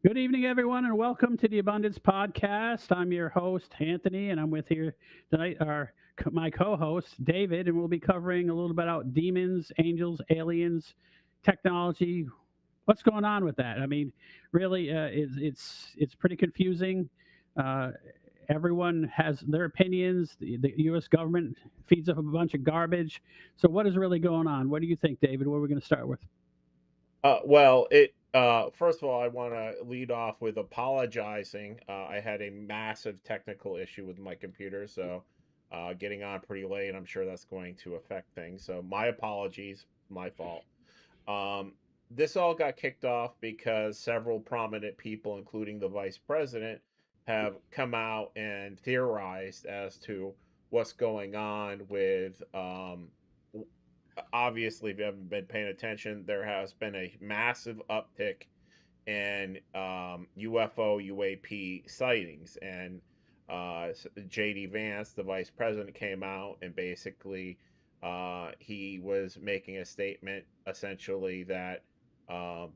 Good evening, everyone, and welcome to the Abundance Podcast. I'm your host, Anthony, and I'm with here tonight my co-host, David, and we'll be covering a little bit about demons, angels, aliens, technology. What's going on with that? I mean, really, it's pretty confusing. Uh, Everyone has their opinions. The U.S. government feeds up a bunch of garbage. So, what is really going on? What do you think, David? What are we going to start with? First of all, I want to lead off with apologizing. I had a massive technical issue with my computer, so getting on pretty late, and I'm sure that's going to affect things. So my apologies, my fault. Um, this all got kicked off because several prominent people, including the vice president, have come out and theorized as to what's going on with obviously, if you haven't been paying attention, there has been a massive uptick in UFO UAP sightings, and JD Vance, the vice president, came out and basically he was making a statement essentially that um,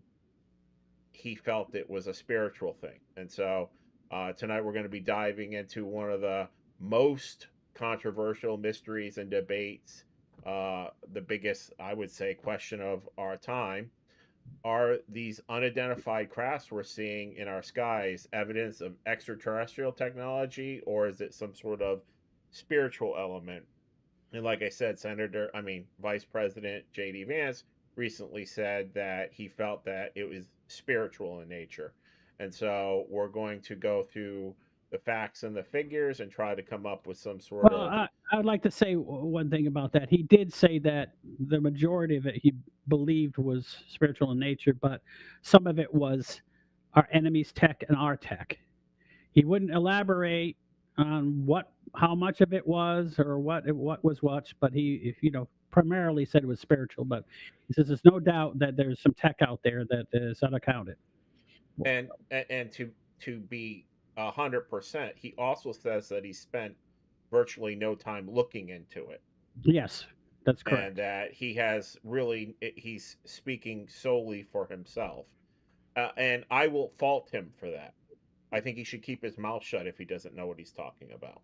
he felt it was a spiritual thing, and so tonight we're going to be diving into one of the most controversial mysteries and debates, the biggest, I would say, question of our time. Are these unidentified crafts we're seeing in our skies evidence of extraterrestrial technology, or is it some sort of spiritual element? And like I said, Vice President J.D. Vance recently said that he felt that it was spiritual in nature. And so we're going to go through the facts and the figures and try to come up with some sort Well, of. I would like to say one thing about that. He did say that the majority of it he believed was spiritual in nature, but some of it was our enemy's tech and our tech. He wouldn't elaborate on how much of it was or what was what, but primarily said it was spiritual. But he says there's no doubt that there's some tech out there that is unaccounted. And to be 100%, he also says that he spent virtually no time looking into it, Yes, that's and correct. that he's speaking solely for himself. And I will fault him for that. I think he should keep his mouth shut if he doesn't know what he's talking about.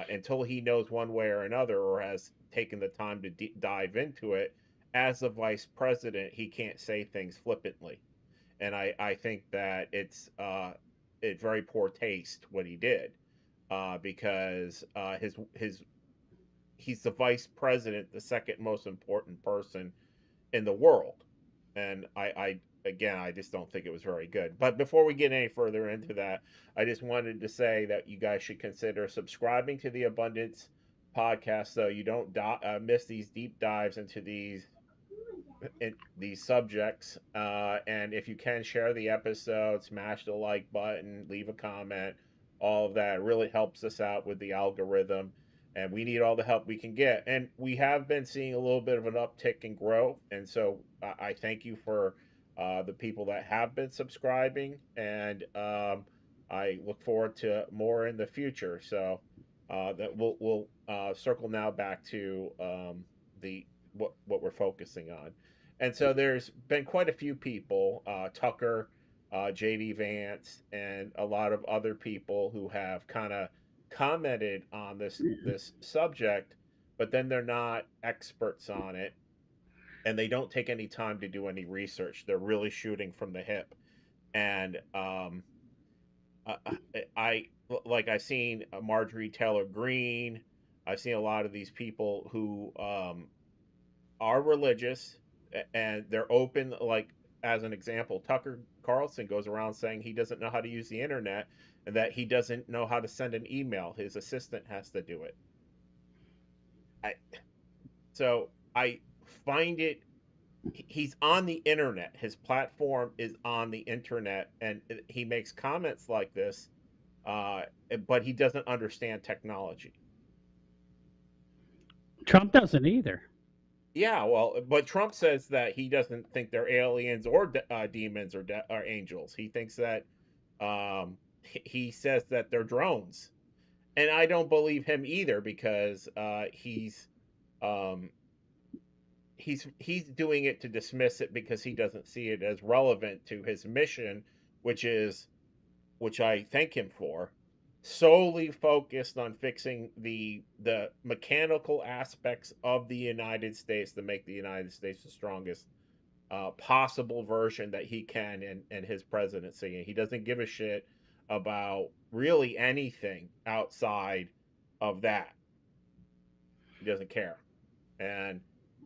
Until he knows one way or another, or has taken the time to dive into it, as a vice president, he can't say things flippantly. And I think that it's very poor taste what he did, because his he's the vice president, the second most important person in the world. And I again, I just don't think it was very good. But before we get any further into that, I just wanted to say that you guys should consider subscribing to the Abundance podcast so you don't miss these deep dives into these subjects. And if you can, share the episode, smash the like button, leave a comment. All of that really helps us out with the algorithm, and we need all the help we can get. And we have been seeing a little bit of an uptick in growth, and so I thank you for the people that have been subscribing, and I look forward to more in the future. So that we'll circle now back to the what we're focusing on. And so there's been quite a few people, Tucker, JD Vance, and a lot of other people who have kind of commented on this subject, but then they're not experts on it, and they don't take any time to do any research. They're really shooting from the hip. And I, I I've seen Marjorie Taylor Greene. I've seen a lot of these people who are religious, and they're open. Like, as an example, Tucker Carlson goes around saying he doesn't know how to use the internet, and that he doesn't know how to send an email. His assistant has to do it. I, so I find it. He's on the internet. His platform is on the internet, and he makes comments like this, uh, but he doesn't understand technology. Trump doesn't either. Yeah, well, but Trump says that he doesn't think they're aliens or demons or angels. He thinks that he says that they're drones, and I don't believe him either, because um, he's doing it to dismiss it because he doesn't see it as relevant to his mission, which is which I thank him for, solely focused on fixing the mechanical aspects of the United States to make the United States the strongest possible version that he can in his presidency. And he doesn't give a shit about really anything outside of that. He doesn't care. And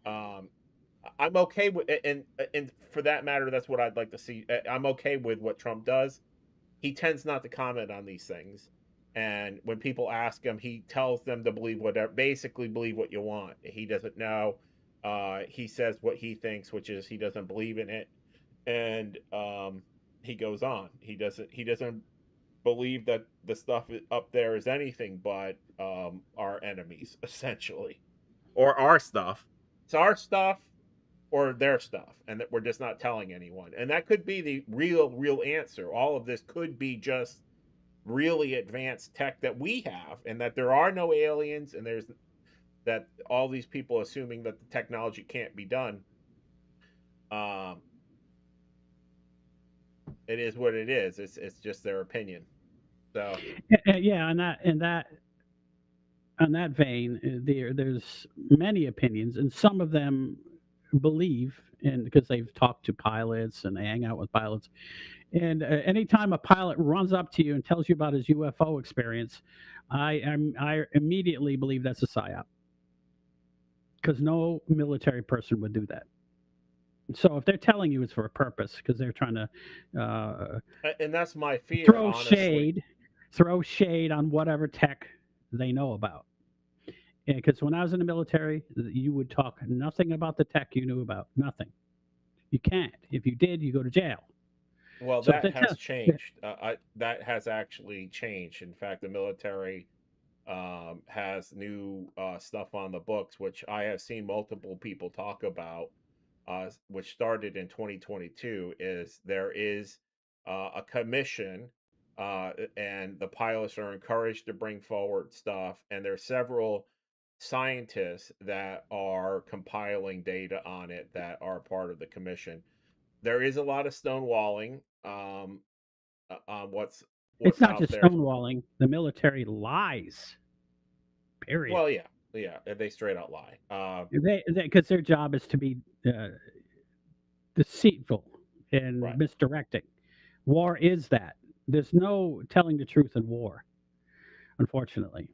um, I'm okay with, and for that matter, that's what I'd like to see. I'm okay with what Trump does. He tends not to comment on these things. And when people ask him, he tells them to believe whatever, basically believe what you want. He doesn't know. He says what he thinks, which is he doesn't believe in it, and he goes on. He doesn't believe that the stuff up there is anything but our enemies, essentially, or our stuff. It's our stuff or their stuff, and that we're just not telling anyone. And that could be the real answer. All of this could be just really advanced tech that we have, and that there are no aliens, and there's that all these people assuming that the technology can't be done. Um, it is what it is. It's just their opinion. So Yeah, on that vein, there's many opinions, and some of them believe, and because they've talked to pilots and they hang out with pilots, and anytime a pilot runs up to you and tells you about his UFO experience, I immediately believe that's a psyop because no military person would do that. So if they're telling you it's for a purpose because they're trying to and that's my fear, throw honestly. shade, throw shade on whatever tech they know about. Because when I was in the military, you would talk nothing about the tech you knew about. Nothing. You can't. If you did, you go to jail. Well, So if that they has tell, yeah, changed. That has actually changed. In fact, the military has new stuff on the books, which I have seen multiple people talk about, which started in 2022. Is there is a commission, and the pilots are encouraged to bring forward stuff, and there's several scientists that are compiling data on it that are part of the commission. There is a lot of stonewalling on it's what's not out just there. stonewalling. The military lies. Period. Well, yeah, yeah, they straight out lie. They because their job is to be deceitful and Right. misdirecting. War is that. There's no telling the truth in war, unfortunately.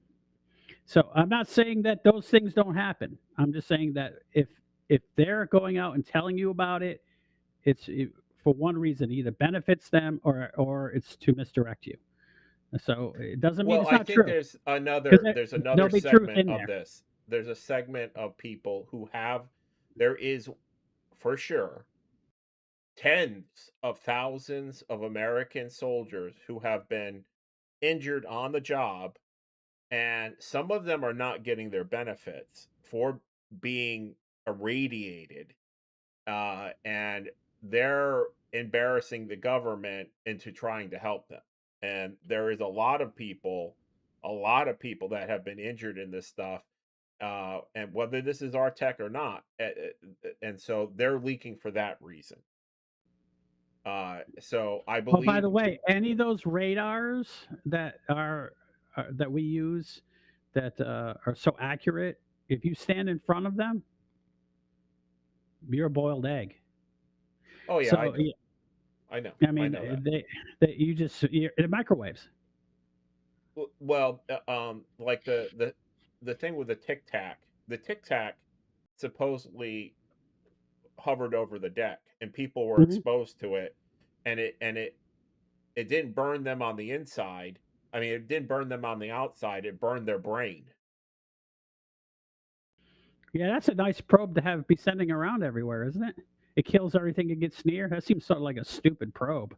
So I'm not saying that those things don't happen. I'm just saying that if they're going out and telling you about it, for one reason, either benefits them or it's to misdirect you. So it doesn't mean Well, it's I not think true there's because another there'll be truth segment in of there. this. There's a segment of people who have there is for sure tens of thousands of American soldiers who have been injured on the job, and some of them are not getting their benefits for being irradiated, and they're embarrassing the government into trying to help them. And there is a lot of people that have been injured in this stuff, and whether this is our tech or not, and so they're leaking for that reason. So I Oh, by believe, the way, any of those radars that we use that are so accurate, if you stand in front of them, you're a boiled egg. oh yeah, I So know, I know, I I mean, know that. you're microwaves. Well, like the thing with the Tic Tac supposedly hovered over the deck and people were Mhm. exposed to it, and it didn't burn them on the inside. I mean, it didn't burn them on the outside, it burned their brain. Yeah, that's a nice probe to have be sending around everywhere, isn't it? It kills everything it gets near. That seems sort of like a stupid probe.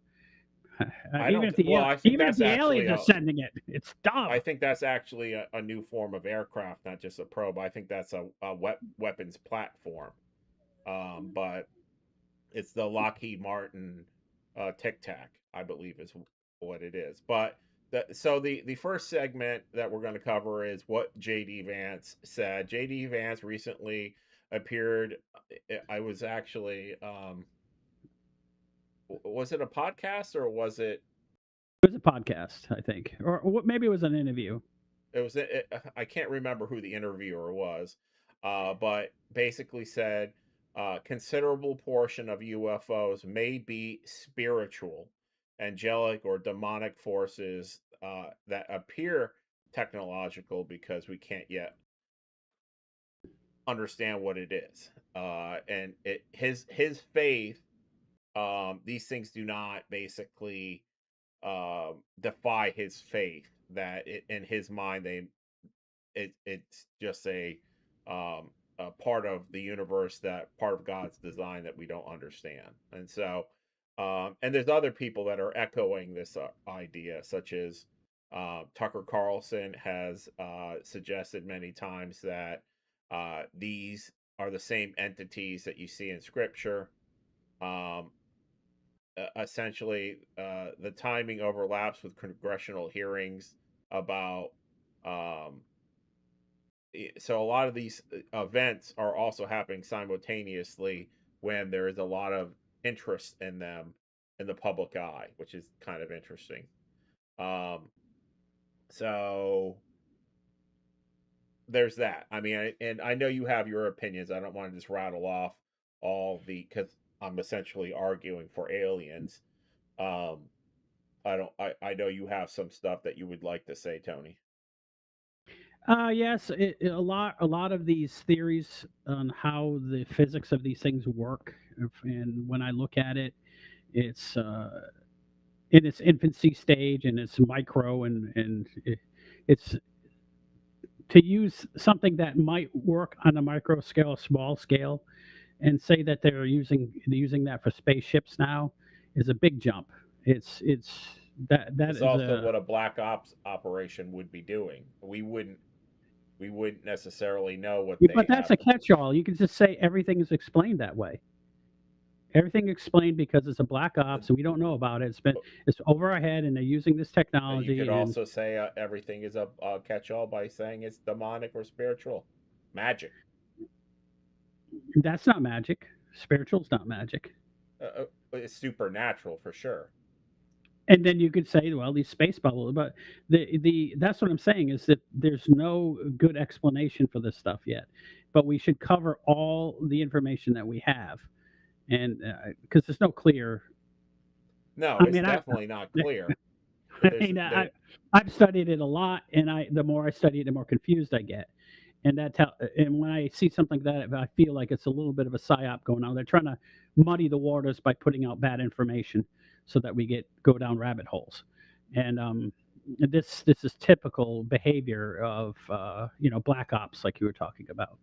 I don't well, Even if the aliens are sending it, it's I dumb. think that's actually a new form of aircraft, not just a probe. I think that's a weapons platform. But it's the Lockheed Martin Tic Tac, I believe, is what it is. But the first segment that we're going to cover is what JD Vance said. JD Vance recently appeared. I was actually Was it a podcast or was it? It was a podcast, I think, or maybe it was an interview. It was. I can't remember who the interviewer was, but basically said considerable portion of UFOs may be spiritual, angelic, or demonic forces that appear technological because we can't yet understand what it is. And his faith, these things do not basically defy his faith. That in his mind, it's just a part of the universe, that part of God's design that we don't understand. And so, and there's other people that are echoing this idea, such as Tucker Carlson has suggested many times that these are the same entities that you see in Scripture. Um, Essentially, the timing overlaps with congressional hearings about. Um, so a lot of these events are also happening simultaneously when there is a lot of interest in them in the public eye, which is kind of interesting. Um, so there's that. I mean, and I know you have your opinions. I don't want to just rattle off all the, because I'm essentially arguing for aliens. Um, I don't. I know you have some stuff that you would like to say, Tony. Yes, a lot of these theories on how the physics of these things work, and when I look at it, it's in its infancy stage and it's micro, and it's to use something that might work on a micro scale, small scale, and say that they're using that for spaceships now is a big jump. It's that It's is also a what a black ops operation would be doing. We wouldn't necessarily know what yeah, they but that's have. a catch-all. You can just say everything is explained that way. Everything explained because it's a black Uh, ops and we don't know about it. It's over our head and they're using this You could technology and also say everything is a catch-all by saying it's demonic or spiritual, magic. that's not magic. Spiritual's not magic. It's supernatural for sure. And then you could say, well, these space bubbles, but the that's what I'm saying is that there's no good explanation for this stuff yet. But we should cover all the information that we have, and because there's no clear. No, I it's mean, definitely not clear. I There's mean, there. I've studied it a lot, and the more I study it, the more confused I get. And when I see something like that, I feel like it's a little bit of a psyop going on. They're trying to muddy the waters by putting out bad information, so that we go down rabbit holes. And this is typical behavior of black ops, like you were talking about.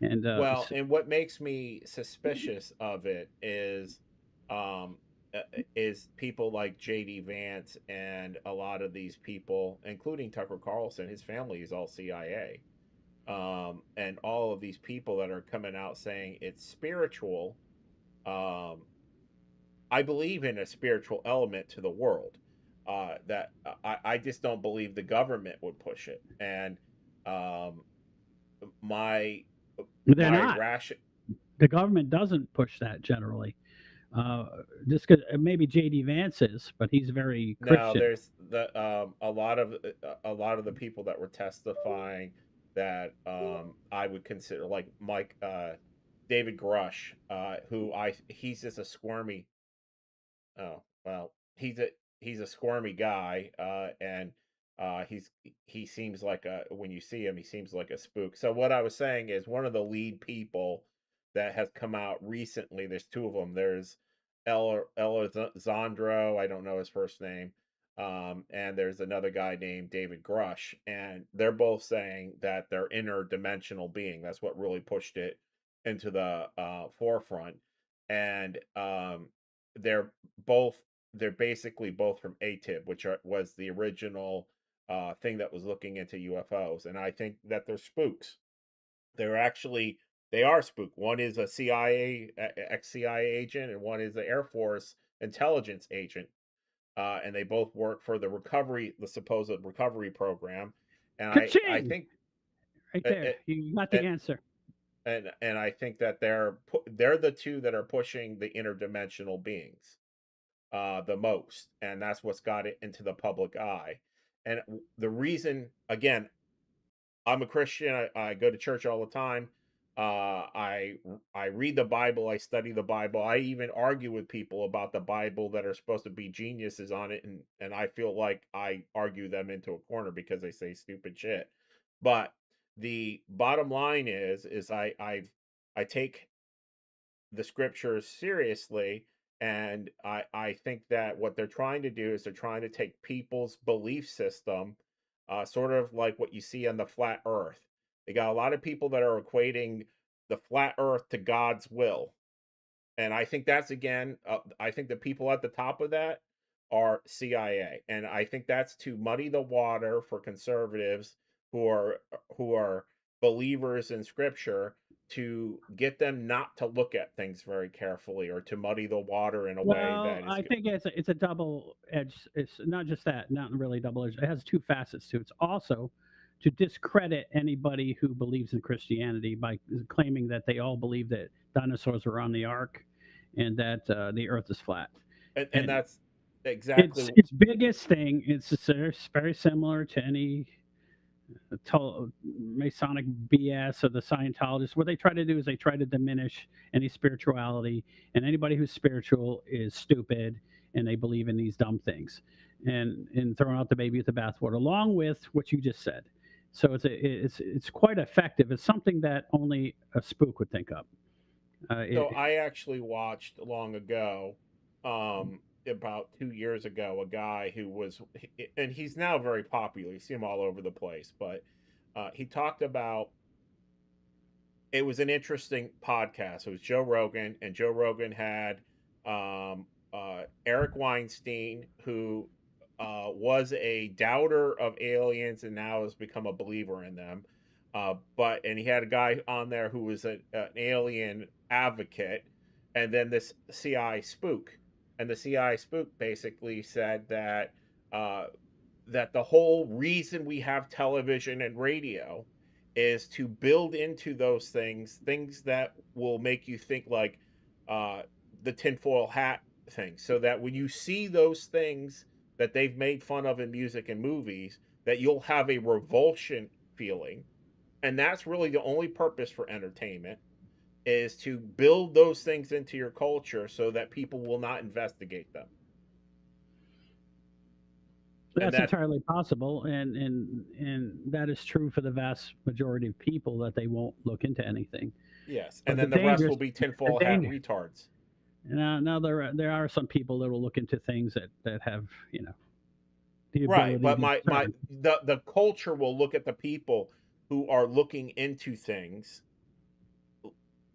And Well, and what makes me suspicious of it um, is people like JD Vance and a lot of these people, including Tucker Carlson. His family is all CIA, and all of these people that are coming out saying it's spiritual. Um, I believe in a spiritual element to the world. That I just don't believe the government would push it, and um, my they're my not. ration. The government doesn't push that generally. Uh, just because maybe JD Vance is, but he's very No, Christian. there's a lot of the people that were testifying that I would consider like Mike David Grush, who I he's just a squirmy. Oh well, he's a squirmy guy, and he seems like a when you see him, he seems like a spook. So what I was saying is one of the lead people that has come out recently. There's two of them. There's Elizandro. I don't know his first name. And there's another guy named David Grush, and they're both saying that they're interdimensional being. That's what really pushed it into the forefront. And they're both they're basically both from ATIB, which was the original thing that was looking into UFOs, and I think that they're spooks. They're actually they are spook. One is a CIA ex CIA agent, and one is the Air Force intelligence agent, and they both work for the supposed recovery program, and I Ka-ching! think Right uh, there. You got the uh, answer. and I think that they're the two that are pushing the interdimensional beings. the most, and that's what's got it into the public eye. And the reason, again, I'm a Christian. I go to church all the time. I read the Bible. I study the Bible. I even argue with people about the Bible that are supposed to be geniuses on it, and I feel like I argue them into a corner because they say stupid shit. But the bottom line is I take the scriptures seriously, and I think that what they're trying to do is they're trying to take people's belief system, sort of like what you see on the flat earth. They got a lot of people that are equating the flat earth to God's will, and I think that's, again, I think the people at the top of that are CIA, and I think that's to muddy the water for conservatives who are believers in scripture, to get them not to look at things very carefully, or to muddy the water in a way Well, that is I think it's a double edged. It's not just that, not really double edged. It has two facets to it. It's also to discredit anybody who believes in Christianity by claiming that they all believe that dinosaurs were on the ark and that the Earth is flat. and And that's exactly. its biggest thing. It's just very similar to any Masonic BS or the Scientologists. What they try to do is they try to diminish any spirituality, and anybody who's spiritual is stupid, and they believe in these dumb things, and throwing out the baby with the bathwater, along with what you just said. So it's quite effective. It's something that only a spook would think up. So I actually watched long ago, about 2 years ago, a guy who was, and he's now very popular. You see him all over the place, but he talked about. It was an interesting podcast. It was Joe Rogan, and Joe Rogan had Eric Weinstein, who was a doubter of aliens and now has become a believer in them. And he had a guy on there who was an alien advocate, and then this CI spook, and the CI spook basically said uh, that the whole reason we have television and radio is to build into those things that will make you think, like uh, the tinfoil hat thing, so that when you see those things that they've made fun of in music and movies, that you'll have a revulsion feeling. And that's really the only purpose for entertainment, is to build those things into your culture so that people will not investigate them. And That's that, entirely possible, and that is true for the vast majority of people that they won't look into anything. yes, and But the then the rest will dangerous, be the tinfoil hat danger. retards. Now there are some people that will look into things that have the Right, ability but to my discern. the culture will look at the people who are looking into things,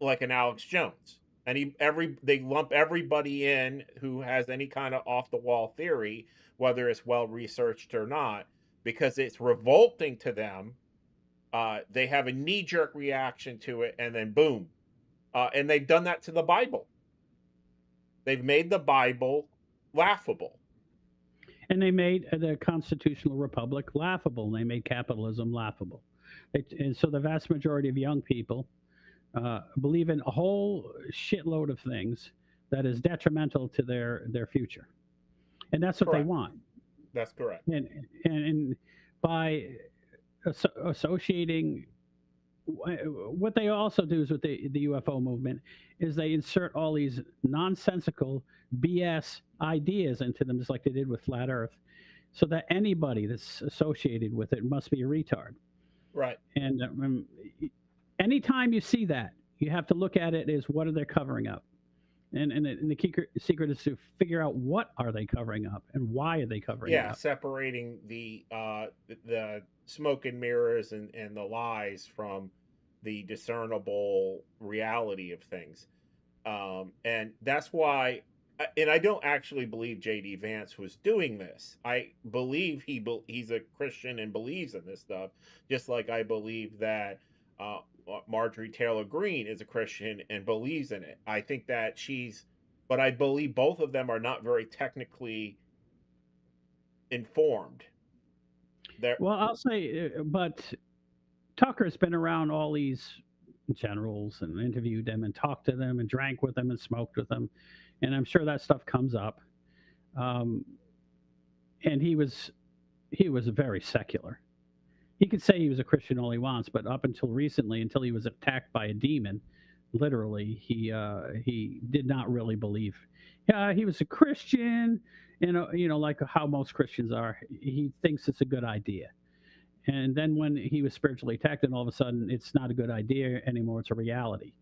like an Alex Jones. And they lump everybody in who has any kind of off the wall theory, whether it's well researched or not, because it's revolting to them. They have a knee jerk reaction to it, and then boom. And they've done that to the Bible. They've made the Bible laughable. And they made the constitutional republic laughable. They made capitalism laughable. And so the vast majority of young people believe in a whole shitload of things that is detrimental to their future, and that's what they Correct. want. That's correct. And by associating, what they also do is with the UFO movement is they insert all these nonsensical BS ideas into them, just like they did with flat Earth, so that anybody that's associated with it must be a retard. Right. And anytime you see that, you have to look at it as what are they covering up, and the secret is to figure out what are they covering up and why are they covering it Yeah, up. separating the smoke and mirrors and the lies from the discernible reality of things. And that's why, and I don't actually believe JD Vance was doing this. I believe he's a Christian and believes in this stuff, just like I believe that uh, Marjorie Taylor Greene is a Christian and believes in it. I think that but I believe both of them are not very technically informed. They're Well, I'll say, but Tucker's been around all these generals and interviewed them and talked to them and drank with them and smoked with them, and I'm sure that stuff comes up. um, and he was very secular. He could say he was a Christian all he wants, but up until recently, until he was attacked by a demon, literally, he did not really believe. He was a Christian, like how most Christians are. He thinks it's a good idea, and then when he was spiritually attacked, and all of a sudden, it's not a good idea anymore. It's a reality.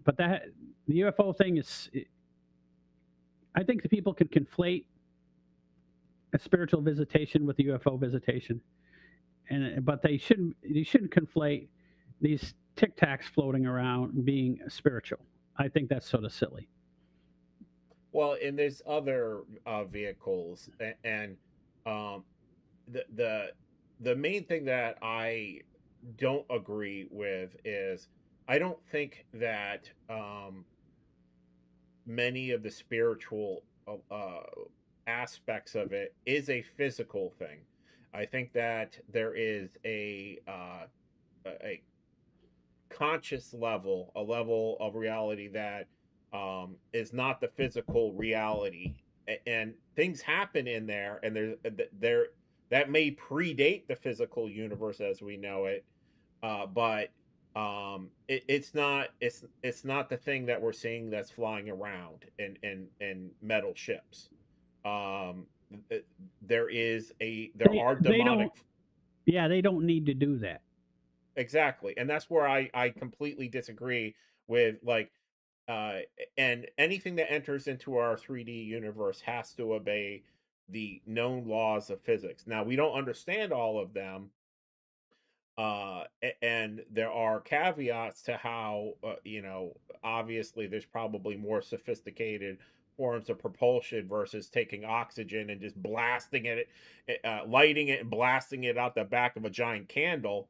But the UFO thing is, I think the people can conflate a spiritual visitation with UFO visitation, but they shouldn't conflate these tic tacs floating around being spiritual. I think that's sort of silly. Well, and there's other vehicles, and um, the the main thing that I don't agree with is I don't think that many of the spiritual aspects of it is a physical thing. I think that there is a conscious level, a level of reality that is not the physical reality, and things happen in there, and there that may predate the physical universe as we know it, but it's not the thing that we're seeing that's flying around in metal ships. Um, there They are they demonic. don't. Yeah, they don't need to do that. Exactly, and that's where I completely disagree with, like, uh and anything that enters into our 3D universe has to obey the known laws of physics. Now, we don't understand all of them, and there are caveats to how, obviously there's probably more sophisticated forms of propulsion versus taking oxygen and just blasting it, lighting it and blasting it out the back of a giant candle.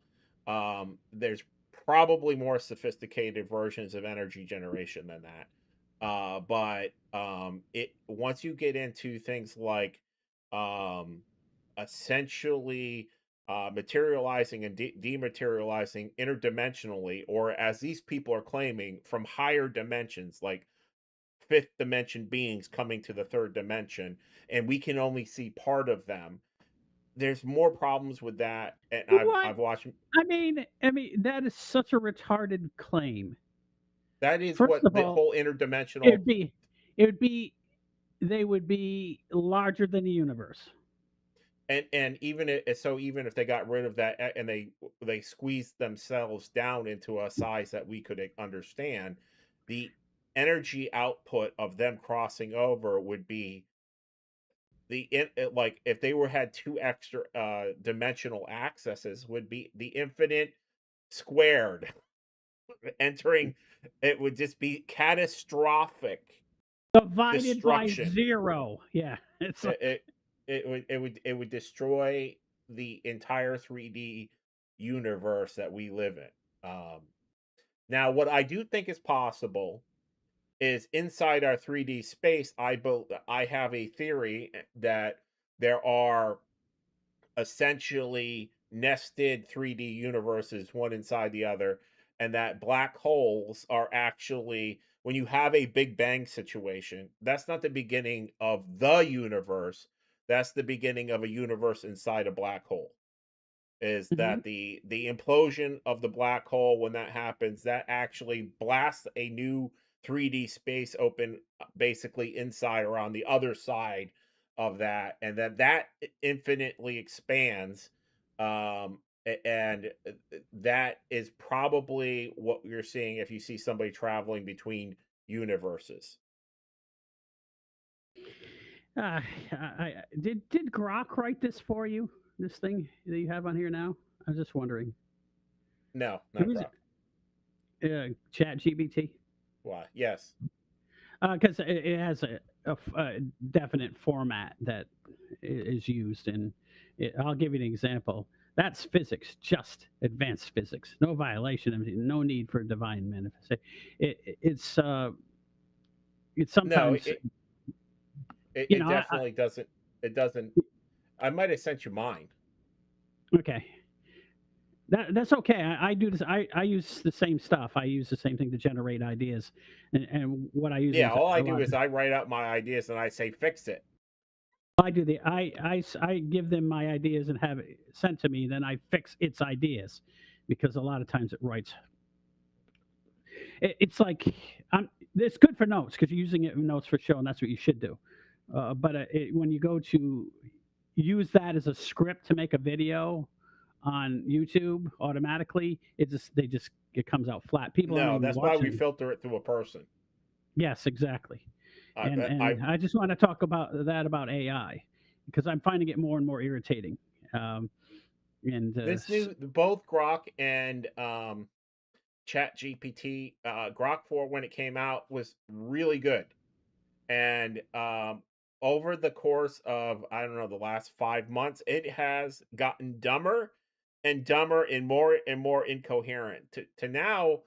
There's probably more sophisticated versions of energy generation than that, but it once you get into things like, um, essentially, materializing and dematerializing interdimensionally, or as these people are claiming, from higher dimensions, like fifth dimension beings coming to the third dimension, and we can only see part of them. There's more problems with that, and What? I've watched. I mean, that is such a retarded claim. That is First what of the all, whole interdimensional. it'd be, it would be, they would be larger than the universe. And even if they got rid of that, and they squeezed themselves down into a size that we could understand, the energy output of them crossing over would be like if they were had two extra dimensional accesses, would be the infinite squared. Entering, it would just be catastrophic Divided by destruction. zero. Yeah, it's like, It it would destroy the entire 3D universe that we live in. Now, what I do think is possible is inside our 3D space. I have a theory that there are essentially nested 3D universes, one inside the other, and that black holes are actually, when you have a Big Bang situation, that's not the beginning of the universe. That's the beginning of a universe inside a black hole. Is mhm. that the implosion of the black hole, when that happens, that actually blasts a new 3D space open, basically inside or on the other side of that, and then that infinitely expands, and that is probably what you're seeing if you see somebody traveling between universes. Did Grok write this for you? This thing that you have on here now? I was just wondering. No, not Who's Grok. Chat GBT? Why? Yes. Because it has a definite format that is used, and I'll give you an example. That's physics, just advanced physics. No violation of it, no need for divine manifestation. It's No, sometimes, it, you it know, definitely doesn't. It doesn't. I might have sent you mine. okay. That's okay. I do this. I use the same stuff. I use the same thing to generate ideas, and what I use Yeah, is all I a do lot. is I write out my ideas and I say fix it. I do I give them my ideas and have it sent to me. Then I fix its ideas because a lot of times it writes. It's like it's good for notes because you're using it in notes for show, and that's what you should do. But when you go to use that as a script to make a video on YouTube automatically, it comes out flat. People aren't No, even that's why we watching. filter it through a person. Yes, exactly. And I I just want to talk about AI because I'm finding it more and more irritating. Um, and this new both Grok and Chat GPT, Grok 4 when it came out was really good. And over the course of, I don't know, the last 5 months, it has gotten dumber and dumber and more incoherent to now.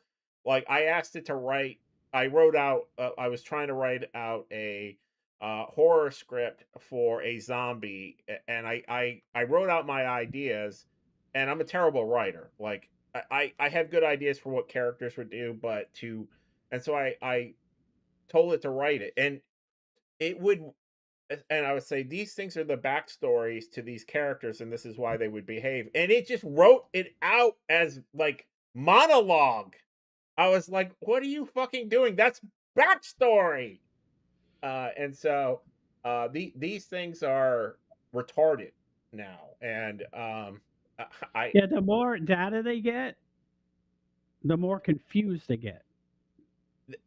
Like I asked it to write, I wrote out, I was trying to write out a horror script for a zombie, and I wrote out my ideas, and I'm a terrible writer. Like I have good ideas for what characters would do, but to, and so I told it to write it, and it would, and I would say these things are the backstories to these characters, and this is why they would behave. And it just wrote it out as like monologue. I was like, "What are you fucking doing? That's backstory." And so these things are retarded now, and I yeah, the more data they get, the more confused they get.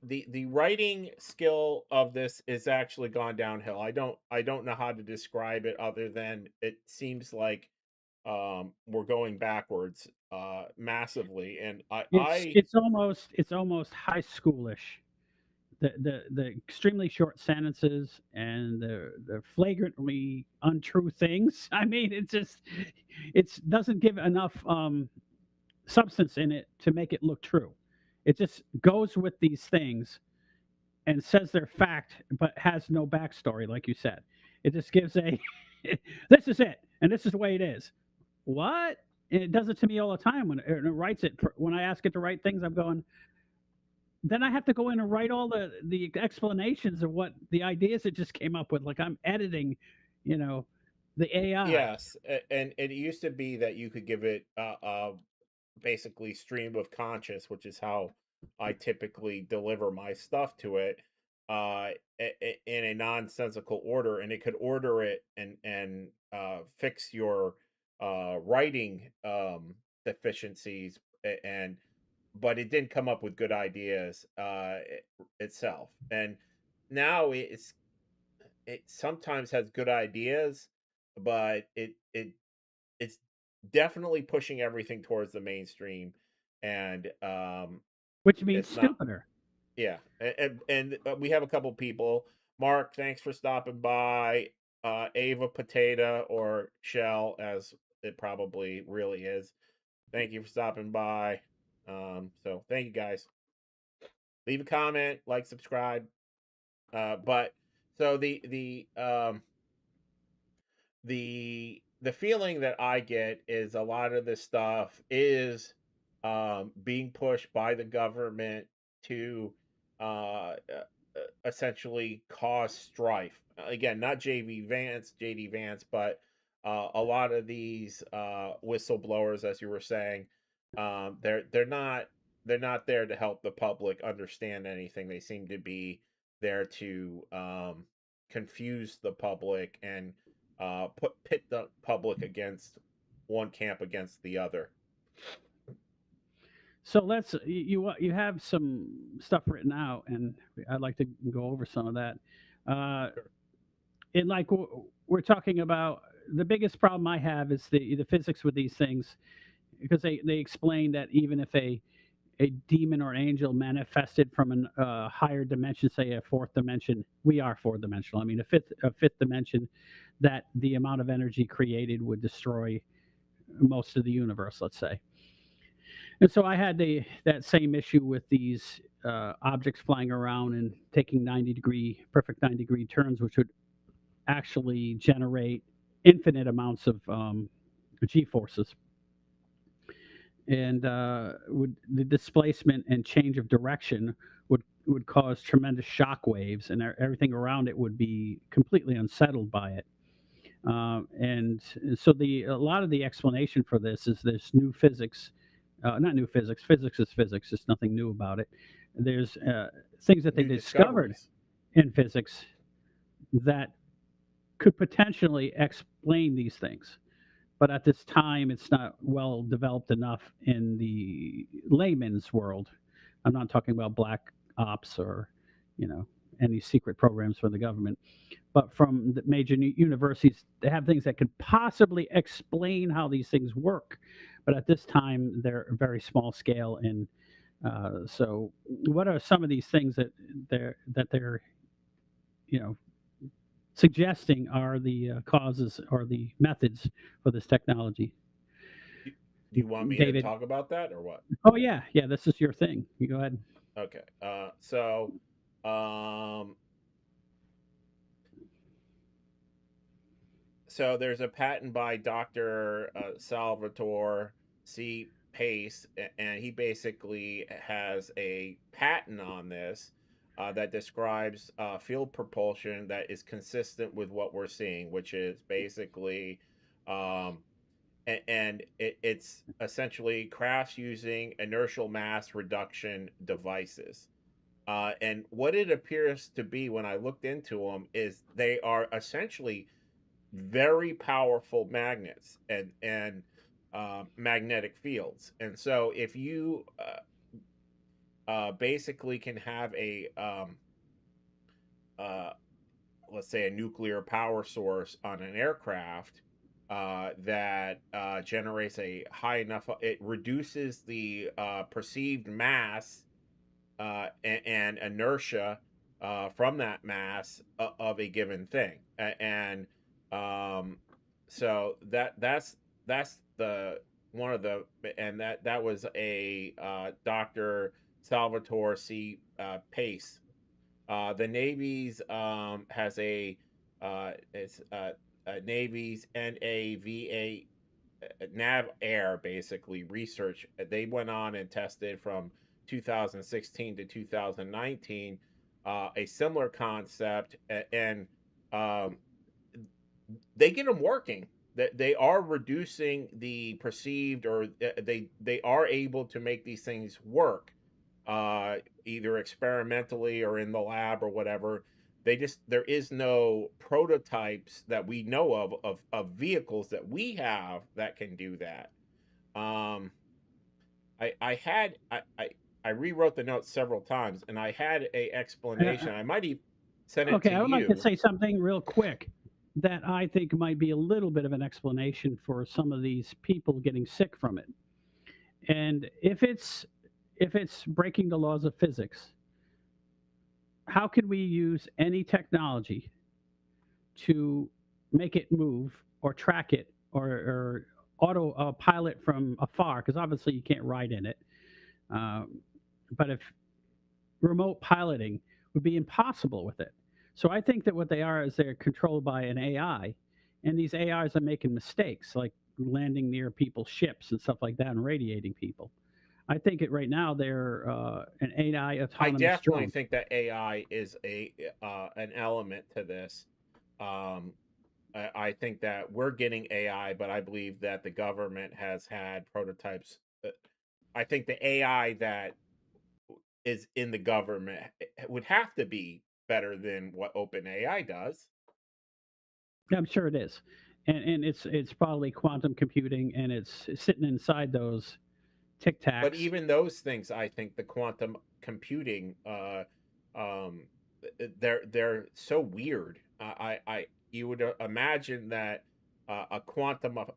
the writing skill of this is actually gone downhill. I don't know how to describe it other than it seems like we're going backwards massively, and I It's almost high schoolish. The extremely short sentences and the flagrantly untrue things. I mean, it doesn't give enough substance in it to make it look true. It just goes with these things and says they're fact, but has no backstory, like you said. It just gives a this is it, and this is the way it is. What? And it does it to me all the time when it writes it. When I ask it to write things, I'm going, then I have to go in and write all the explanations of what the ideas it just came up with. Like I'm editing, you know, the AI. yes, and it used to be that you could give it basically stream of conscious, which is how I typically deliver my stuff to it, uh, in a nonsensical order, and it could order it and fix your writing deficiencies, and but it didn't come up with good ideas itself. And now it sometimes has good ideas, but it's definitely pushing everything towards the mainstream, and Which means it's not. stupider. Yeah, and we have a couple people. Mark, thanks for stopping by. Ava Potato, or Shell, as it probably really is. Thank you for stopping by. So thank you guys. Leave a comment, like, subscribe. But so the feeling that I get is a lot of this stuff is being pushed by the government to essentially cause strife. Again, not JD Vance, but a lot of these whistleblowers, as you were saying, they're not there to help the public understand anything. They seem to be there to confuse the public and pit the public against one camp against the other. So you have some stuff written out, and I'd like to go over some of that. Uh, Sure. and like we're talking about, the biggest problem I have is the physics with these things because they explain that even if a demon or angel manifested from a higher dimension, say a fourth dimension, we are fourth dimensional. I mean, a fifth dimension, that the amount of energy created would destroy most of the universe, let's say. And so I had that same issue with these objects flying around and taking perfect 90-degree turns, which would actually generate infinite amounts of g forces, and would the displacement and change of direction would cause tremendous shock waves, and everything around it would be completely unsettled by it. And so a lot of the explanation for this is this new physics, not new physics. Physics is physics. There's nothing new about it. There's things that they New discovered discoveries. in physics that could potentially explain these things. But at this time, it's not well developed enough in the layman's world. I'm not talking about black ops or, you know, any secret programs from the government, but from the major universities, they have things that could possibly explain how these things work. But at this time, they're very small scale. And so, what are some of these things that they're you know suggesting are the causes or the methods for this technology? Do you want me to David. talk about that or what? Oh yeah, yeah. This is your thing. You go ahead. Okay. Um, so there's a patent by Dr. Salvatore C. Pace, and he basically has a patent on this that describes field propulsion that is consistent with what we're seeing, which is basically, um, it's essentially crafts using inertial mass reduction devices. And what it appears to be when I looked into them is they are essentially very powerful magnets and magnetic fields. And so if you basically can have uh, let's say a nuclear power source on an aircraft that generates a high enough, it reduces the perceived mass and inertia from that mass of a given thing, and um, so that's the one of the and that was a Dr. Salvatore C. Pace. The Navy's has it's Navy's NAVA Nav Air basically research. They went on and tested from 2016 to 2019 a similar concept, and um, they get them working. That they are reducing the perceived, or they are able to make these things work, uh, either experimentally or in the lab or whatever. There is no prototypes that we know of vehicles that we have that can do that. Um, I had I rewrote the notes several times, and I had a Uh, explanation. I might even send it okay, to I would like to you. say something real quick that I think might be a little bit of an explanation for some of these people getting sick from it. And if it's breaking the laws of physics, how could we use any technology to make it move or track it or auto pilot from afar? Because obviously you can't ride in it. Um, but if remote piloting would be impossible with it. So I think that what they are is they're controlled by an AI, and these AIs are making mistakes, like landing near people's ships and stuff like that, and radiating people. I think it right now they're an AI I autonomous definitely drone. think that AI is a an element to this. Um, I think that we're getting AI, but I believe that the government has had prototypes. I think the AI that is in the government would have to be better than what OpenAI does. I'm sure it is, and it's probably quantum computing, and it's sitting inside those tic But tacs. even those things, I think the quantum computing, um, they're so weird. I you would imagine that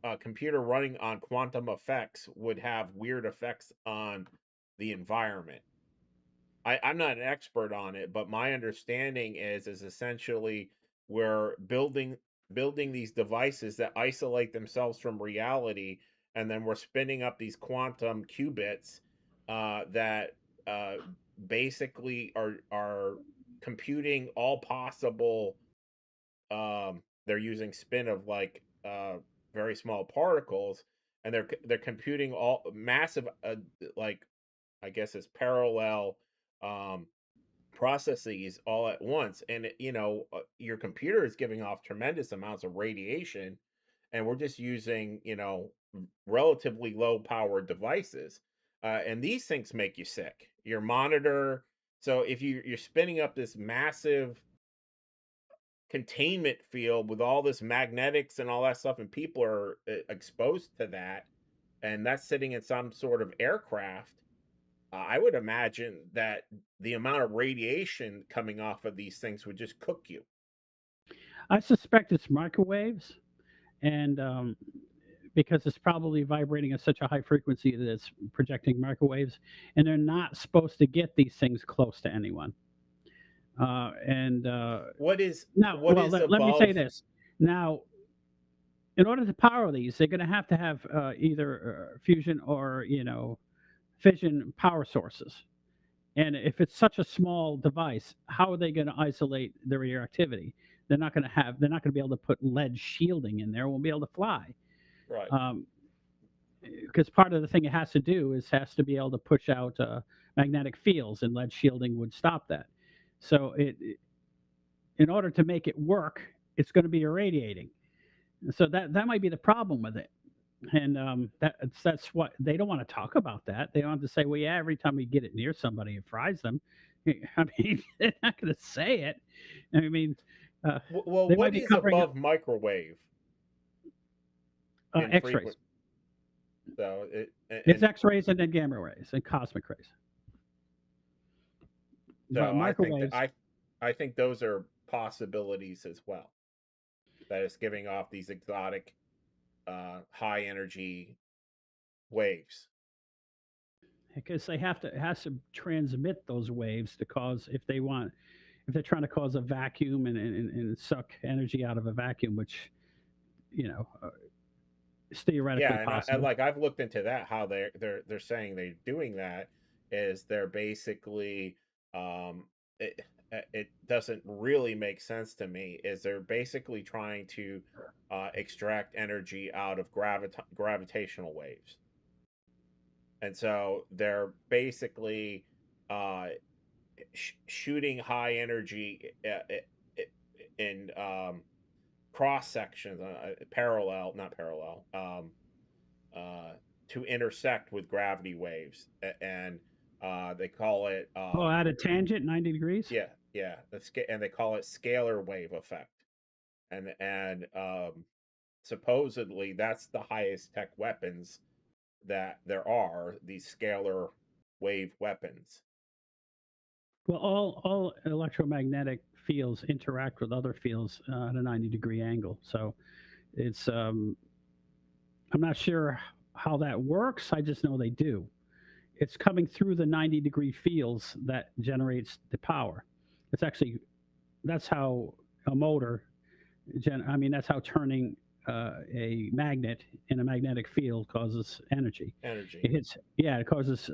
a computer running on quantum effects would have weird effects on the environment. I'm not an expert on it, but my understanding is essentially we're building these devices that isolate themselves from reality, and then we're spinning up these quantum qubits that uh, basically are computing all possible. They're using spin of like very small particles, and they're computing all massive like I guess it's parallel. Um, processes all at once, and your computer is giving off tremendous amounts of radiation, and we're just using relatively low power devices, and these things make you sick. Your monitor. So if you're spinning up this massive containment field with all this magnetics and all that stuff, and people are exposed to that, and that's sitting in some sort of aircraft, I would imagine that the amount of radiation coming off of these things would just cook you. I suspect it's microwaves, and because it's probably vibrating at such a high frequency that it's projecting microwaves, and they're not supposed to get these things close to anyone. And What is Now, what well, is let me say above? this. Now, in order to power these, they're going to have either fusion or fission power sources. And if it's such a small device, how are they going to isolate the radioactivity? They're not going to be able to put lead shielding in there. It won't be able to fly. Right. Um, because part of the thing it has to do is has to be able to push out magnetic fields, and lead shielding would stop that. So in order to make it work, it's going to be irradiating. So that might be the problem with it. And that's what they don't want to talk about. That they don't have to say, well, yeah, every time we get it near somebody, it fries them. I mean, they're not going to say it. I mean, uh, Well, they might what be is covering up above microwave in frequent? X-rays. So It's X-rays and then gamma rays and cosmic rays. But so microwaves, I think those are possibilities as well. That it's giving off these exotic, high energy waves. because it has to transmit those waves to cause, if they're trying to cause a vacuum and suck energy out of a vacuum, which you know is theoretically Yeah, and possible. like I've looked into that. How they're saying they're doing that is they're basically, um, it it doesn't really make sense to me. Is they're basically trying to extract energy out of gravitational waves, and so they're basically uh, shooting high energy in cross sections, parallel, not parallel, uh, to intersect with gravity waves, and they call it, Oh, at a tangent, 90 degrees. yeah, yeah, and they call it scalar wave effect, and supposedly that's the highest tech weapons that there are, these scalar wave weapons. Well, all electromagnetic fields interact with other fields at a 90-degree angle. So it's I'm not sure how that works. I just know they do. It's coming through the 90-degree fields that generates the power. It's actually that's how a motor. I mean, that's how turning a magnet in a magnetic field causes energy. Energy. It hits, yeah, it causes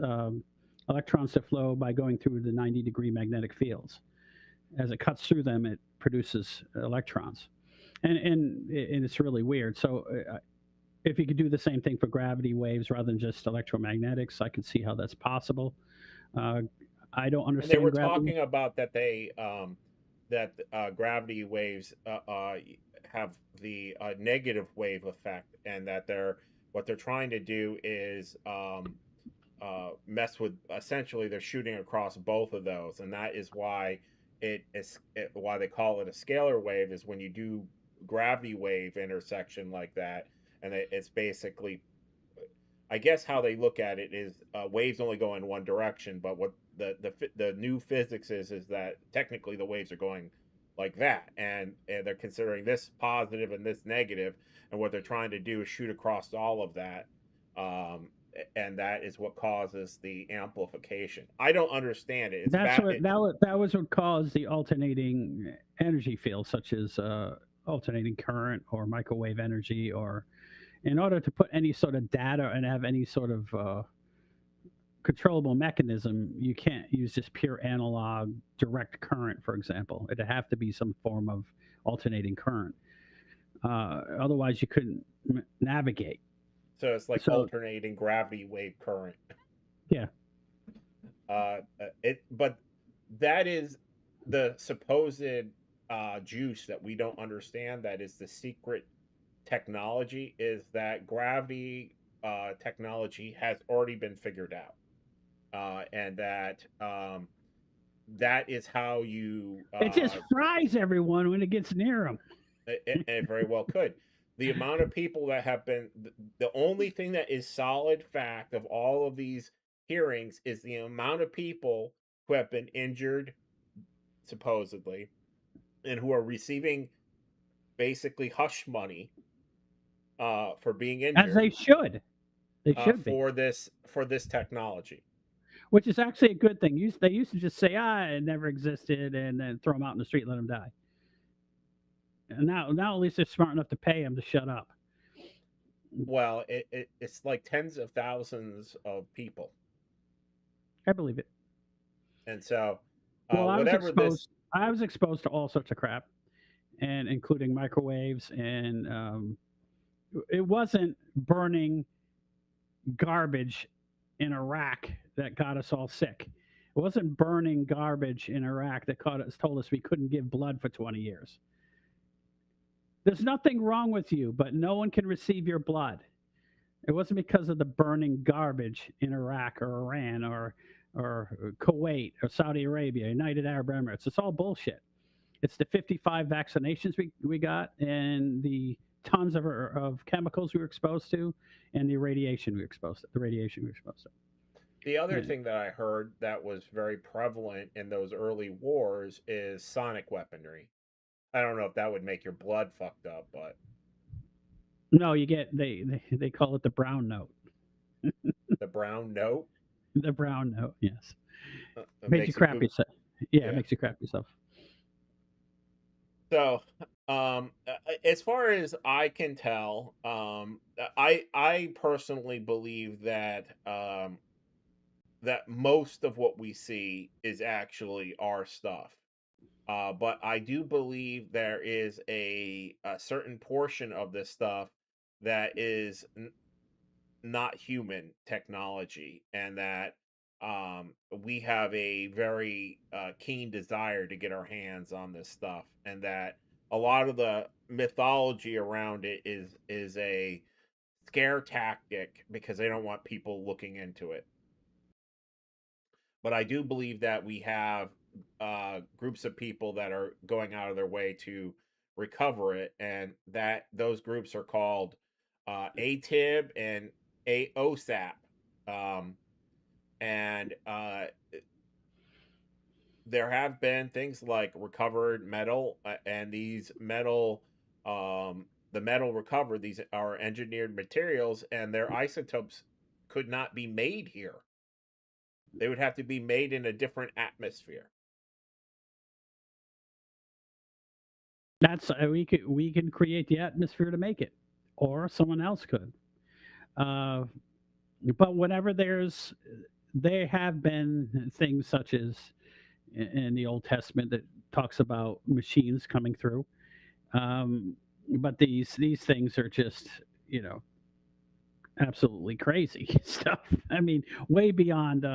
electrons to flow by going through the 90-degree magnetic fields. As it cuts through them, it produces electrons, and it's really weird. So if you could do the same thing for gravity waves rather than just electromagnetics, I can see how that's possible. Uh, I don't And they understand were gravity. talking about that that gravity waves have the negative wave effect, and that what they're trying to do is mess with, essentially they're shooting across both of those, and that is why why they call it a scalar wave, is when you do gravity wave intersection like that, and it's basically, I guess how they look at it is, waves only go in one direction, but what the new physics is that technically the waves are going like that, and they're considering this positive and this negative, and what they're trying to do is shoot across all of that, and that is what causes the amplification. I don't understand it. It's That's bad. what that was what caused the alternating energy field, such as alternating current or microwave energy. Or in order to put any sort of data and have any sort of controllable mechanism, you can't use just pure analog direct current, for example. It'd have to be some form of alternating current. Otherwise, you couldn't navigate. So it's like So alternating gravity wave current. yeah, But that is the supposed juice that we don't understand. That is the secret technology. Is that gravity technology has already been figured out, and that that is how you It just fries everyone when it gets near them. it very well could. The amount of people that have been the only thing that is solid fact of all of these hearings is the amount of people who have been injured supposedly and who are receiving basically hush money for being As injured they should. They should be. for this technology. Which is actually a good thing. They used to just say, it never existed, and then throw them out in the street and let them die. And now at least they're smart enough to pay them to shut up. Well, it's like tens of thousands of people, I believe it. and so Well, whatever this. I was exposed to all sorts of crap, and including microwaves, and it wasn't burning garbage in Iraq that got us all sick. It wasn't burning garbage in Iraq that told us we couldn't give blood for 20 years. There's nothing wrong with you, but no one can receive your blood. It wasn't because of the burning garbage in Iraq or Iran or Kuwait or Saudi Arabia, United Arab Emirates. It's all bullshit. It's the 55 vaccinations we got and the tons of chemicals we were exposed to and the radiation we were exposed to. The other And thing that I heard that was very prevalent in those early wars is sonic weaponry. I don't know if that would make your blood fucked up, but no, you get they call it the brown note. the brown note The brown note, yes. Made you makes you crap poop. yourself. Yeah, it Yeah. makes you crap yourself. So, as far as I can tell, I personally believe that that most of what we see is actually our stuff. But I do believe there is a certain portion of this stuff that is not human technology, and that we have a very keen desire to get our hands on this stuff, and that a lot of the mythology around it is a scare tactic because they don't want people looking into it. But I do believe that we have groups of people that are going out of their way to recover it, and that those groups are called ATIB and AOSAP. Um, and there have been things like recovered metal, and these metal, the metal recovered, these are engineered materials, and their isotopes could not be made here. They would have to be made in a different atmosphere. That's we can create the atmosphere to make it, or someone else could. Uh, but whenever there have been things such as in the Old Testament that talks about machines coming through. But these things are just absolutely crazy stuff. I mean, way beyond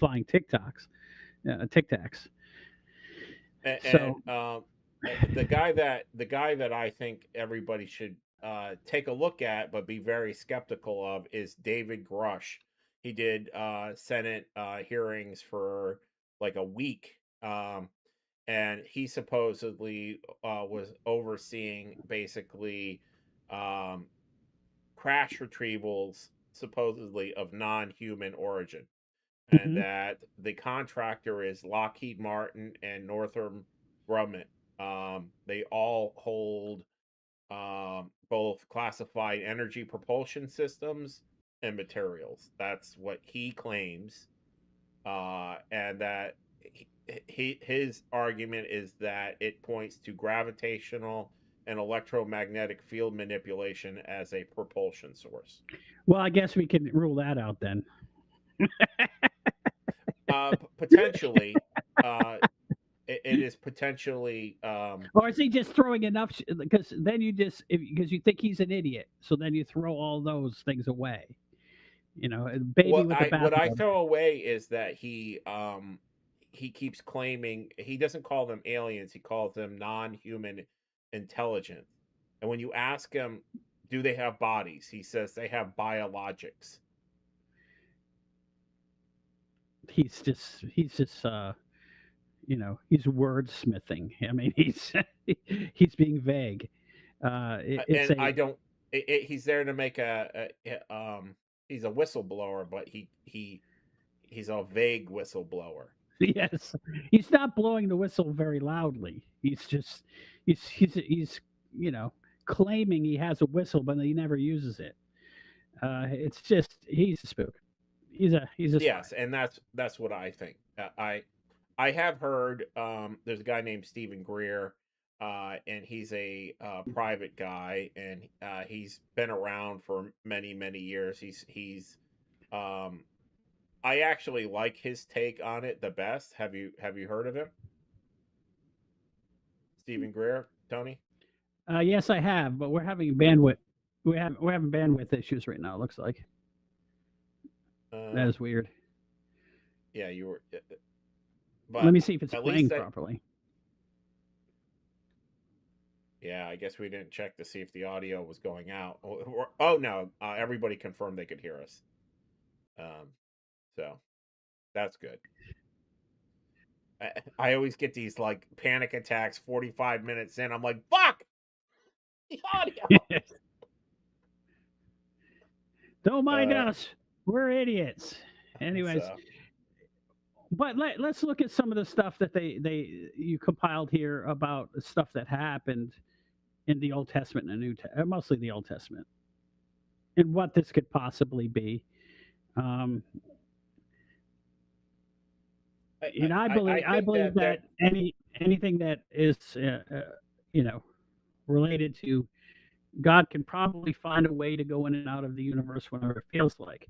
flying tic tacs. And So the guy that I think everybody should take a look at, but be very skeptical of, is David Grush. He did Senate hearings for like a week, and he supposedly was overseeing basically um, crash retrievals, supposedly of non-human origin, and mhm. that the contractor is Lockheed Martin and Northrop Grumman. They all hold both classified energy propulsion systems and materials. That's what he claims, and that his argument is that it points to gravitational and electromagnetic field manipulation as a propulsion source. Well, I guess we can rule that out then. Potentially, uh, it is potentially Or is he just throwing enough? Because then because you think he's an idiot, so then you throw all those things away. Baby with the what I bathwater. throw away is that he keeps claiming he doesn't call them aliens, he calls them non-human intelligence. And when you ask him, do they have bodies? He says they have biologics. He's just he's wordsmithing. I mean, he's he's being vague. It's And a I don't. He's there to make he's a whistleblower, but he's a vague whistleblower. yes, he's not blowing the whistle very loudly. He's you know claiming he has a whistle, but he never uses it. It's just he's a spook. He's a spy. Yes, and that's what I think. I have heard there's a guy named Stephen Greer, and he's a private guy, and he's been around for many years. He's um, I actually like his take on it the best. Have you heard of him, Stephen Greer, Tony? Yes, I have, but we're having bandwidth. We're having bandwidth issues right now. It looks like that Uh, is weird. yeah, you were, Let but me see if it's at least playing that. properly. Yeah, I guess we didn't check to see if the audio was going out. Oh no, everybody confirmed they could hear us. Um, so that's good. I always get these like panic attacks 45 minutes in. I'm like, fuck the audio. Don't mind Uh, us. We're idiots. Anyways, so but let's look at some of the stuff that they you compiled here about the stuff that happened in the Old Testament and the mostly the Old Testament, and what this could possibly be. Um, I think believe that that anything that is you know related to God can probably find a way to go in and out of the universe whenever it feels like.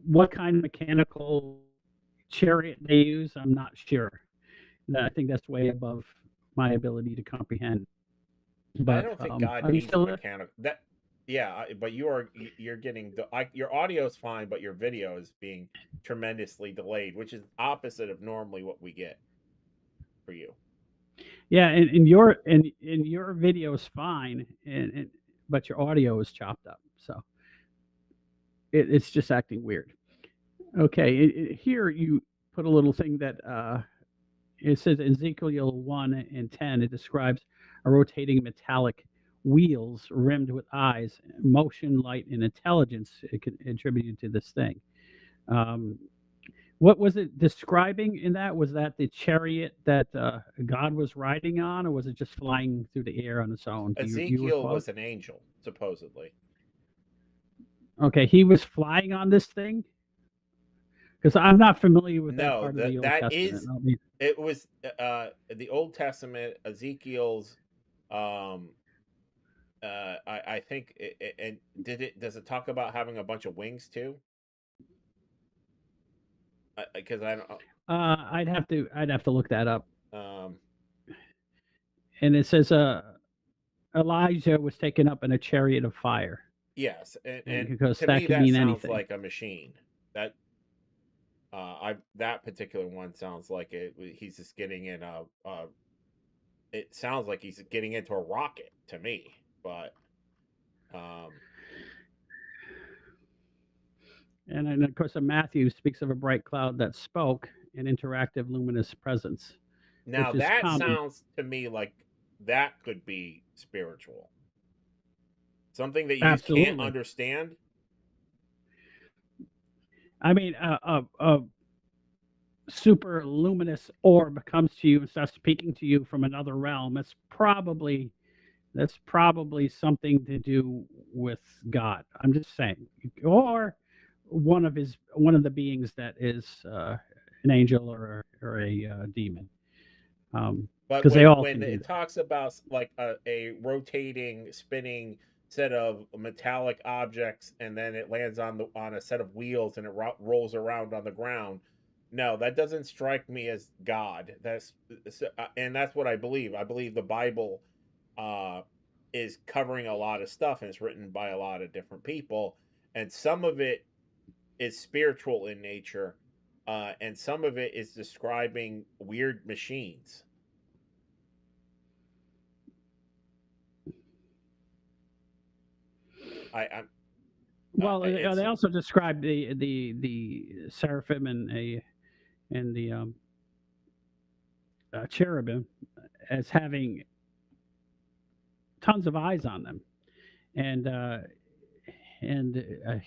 What kind of mechanical chariot they use, I'm not sure. I think that's way above my ability to comprehend. I But don't think God are you needs a still there? mechanic. That yeah, but you're getting your audio is fine, but your video is being tremendously delayed, which is opposite of normally what we get for you. Yeah, and your video is fine, and but your audio is chopped up, so it's just acting weird. Okay, here you put a little thing that it says in Ezekiel 1 and 10, it describes a rotating metallic wheels rimmed with eyes, motion, light, and intelligence attributed to this thing. Um, what was it describing in that? Was that the chariot that God was riding on, or was it just flying through the air on its own? Do you Ezekiel recall? was an angel, supposedly. Okay, he was flying on this thing because I'm not familiar with that No, part of the Old that Testament. is it was the Old Testament, Ezekiel's um I think and does it talk about having a bunch of wings too? Because I don't I'd have to look that up. um And it says Elijah was taken up in a chariot of fire, yes, and and because to that me could that mean sounds anything. like a machine. That I that particular one sounds like he's just getting in it sounds like he's getting into a rocket to me, but um And then, of course, Matthew speaks of a bright cloud that spoke, an interactive, luminous presence, now which is that common. sounds to me like that could be spiritual. Something that you just can't Absolutely. understand. I mean, a super luminous orb comes to you and starts speaking to you from another realm. That's probably something to do with God. I'm just saying, or one of the beings that is an angel or a demon, But because they all when can do it that. talks about like a rotating, spinning set of metallic objects, and then it lands on a set of wheels and it rolls around on the ground. No, that doesn't strike me as God. And that's what I believe. I believe the Bible uh, is covering a lot of stuff, and it's written by a lot of different people, and some of it is spiritual in nature, and some of it is describing weird machines. I'm Well, it's they also described the seraphim and the cherubim as having tons of eyes on them, and I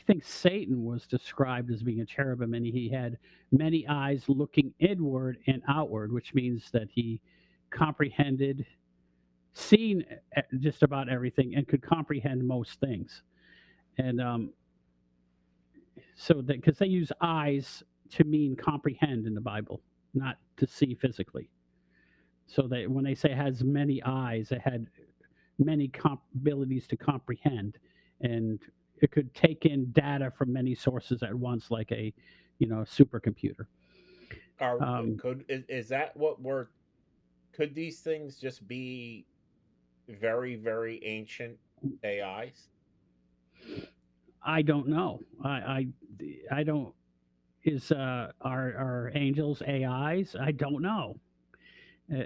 think Satan was described as being a cherubim, and he had many eyes looking inward and outward, which means that he comprehended, seen just about everything, and could comprehend most things. And so that because they use eyes to mean comprehend in the Bible, not to see physically. So that when they say has many eyes, it had many abilities to comprehend, and it could take in data from many sources at once, like a supercomputer. are Um, could is that what we're could these things just be very, very ancient AIs? I don't know. I don't. Is are angels AIs? I don't know. Uh,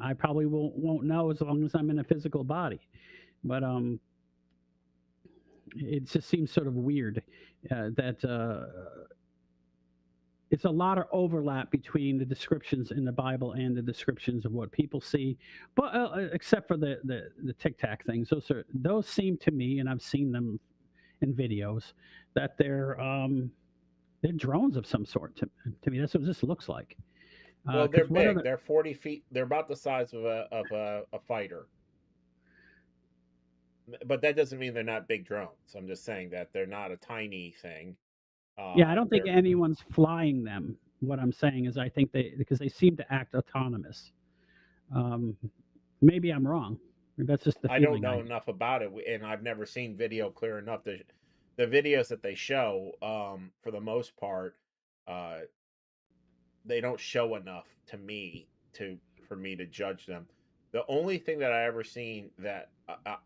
I probably won't know as long as I'm in a physical body. But it just seems sort of weird that it's a lot of overlap between the descriptions in the Bible and the descriptions of what people see, but except for the Tic Tac things, those seem to me, and I've seen them in videos, that they're drones of some sort. To me, that's what this looks like. Well, they're Because what big. other? They're 40 feet. They're about the size of a fighter. But that doesn't mean they're not big drones. I'm just saying that they're not a tiny thing. Yeah, I don't think They're anyone's flying them. What I'm saying is, I think because they seem to act autonomous. Um, Maybe I'm wrong. That's just the I don't feeling I know get. enough about it, and I've never seen video clear enough to. The videos that they show, for the most part, uh, they don't show enough to me to for me to judge them. The only thing that I ever seen that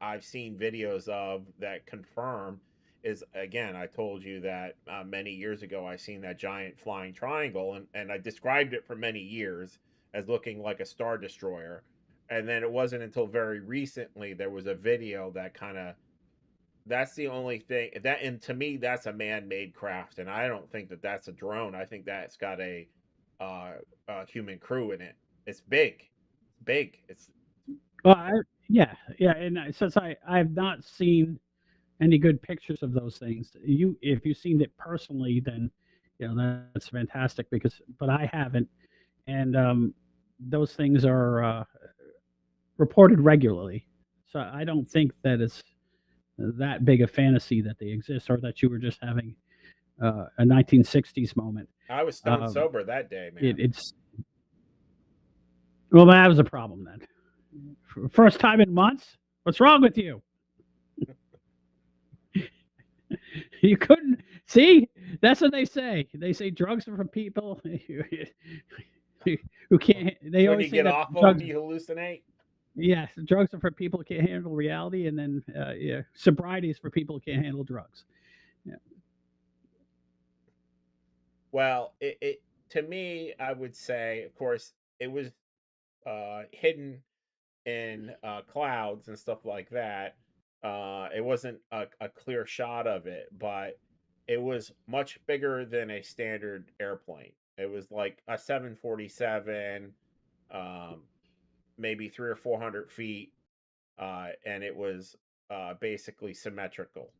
I've seen videos of that confirm is, again, I told you that many years ago I seen that giant flying triangle, and I described it for many years as looking like a star destroyer. And then it wasn't until very recently there was a video that kind of, that's the only thing that, and to me that's a man-made craft, and I don't think that that's a drone. I think that's got uh, a human crew in it. It's big, big. It's Well, yeah, yeah, and since I have not seen any good pictures of those things, if you've seen it personally, then that's fantastic. But I haven't, and those things are reported regularly, so I don't think that it's that big a fantasy that they exist, or that you were just having a 1960s moment. I was stone Um, sober that day, it, man. it's Well, that was a problem then. First time in months. What's wrong with you? You couldn't see. That's what they say. They say drugs are for people who can't. They When always you say get that off of them, drugs. you hallucinate. Yes, drugs are for people who can't handle reality, and then yeah, sobriety is for people who can't handle drugs. Yeah. Well, it to me, I would say, of course, it was hidden in clouds and stuff like that. It wasn't a clear shot of it, but it was much bigger than a standard airplane. It was like a 747, um, maybe 300 or 400 feet, and it was basically symmetrical.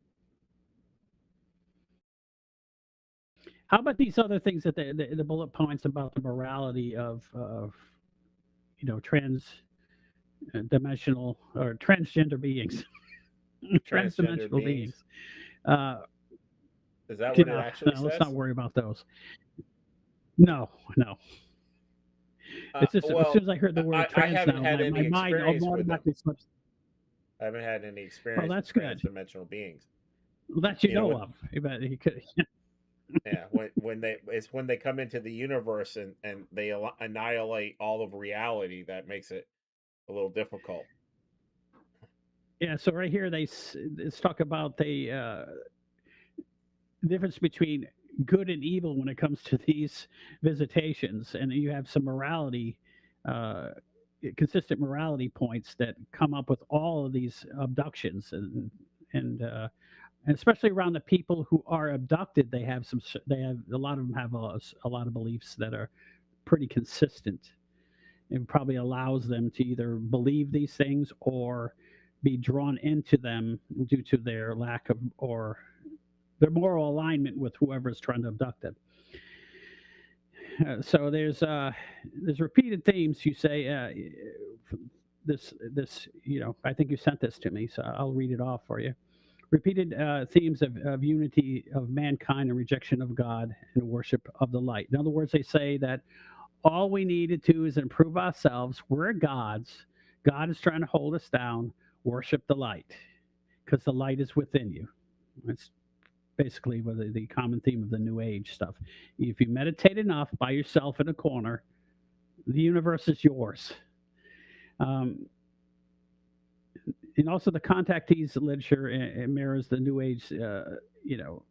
How about these other things that the bullet points about the morality of trans dimensional or transgender beings, Transgender transdimensional beings. beings? Uh, Is that what it no, actually no, let's not says? worry about those. No, no. It's just as soon Well, as I heard the word I trans haven't now, had any my mind experience with them. automatically slips. I haven't had any Well, experience with that's good. transdimensional beings. Well, that you You know, know when of. But he could, yeah, when they it's when they come into the universe and they annihilate all of reality that makes it a little difficult. yeah. So right here, let's talk about the difference between good and evil when it comes to these visitations, and you have some morality, uh, consistent morality points that come up with all of these abductions, and especially around the people who are abducted, they have a lot of them have a lot of beliefs that are pretty consistent. It probably allows them to either believe these things or be drawn into them due to their lack of or their moral alignment with whoever's trying to abduct them. So there's repeated themes. You say this. I think you sent this to me, so I'll read it off for you. Repeated themes of unity of mankind and rejection of God and worship of the light. In other words, they say that all we need to do is improve ourselves. We're gods. God is trying to hold us down. Worship the light because the light is within you. It's basically what the common theme of the New Age stuff. If you meditate enough by yourself in a corner, the universe is yours. Um, and also, the contactees literature mirrors the New Age, you know,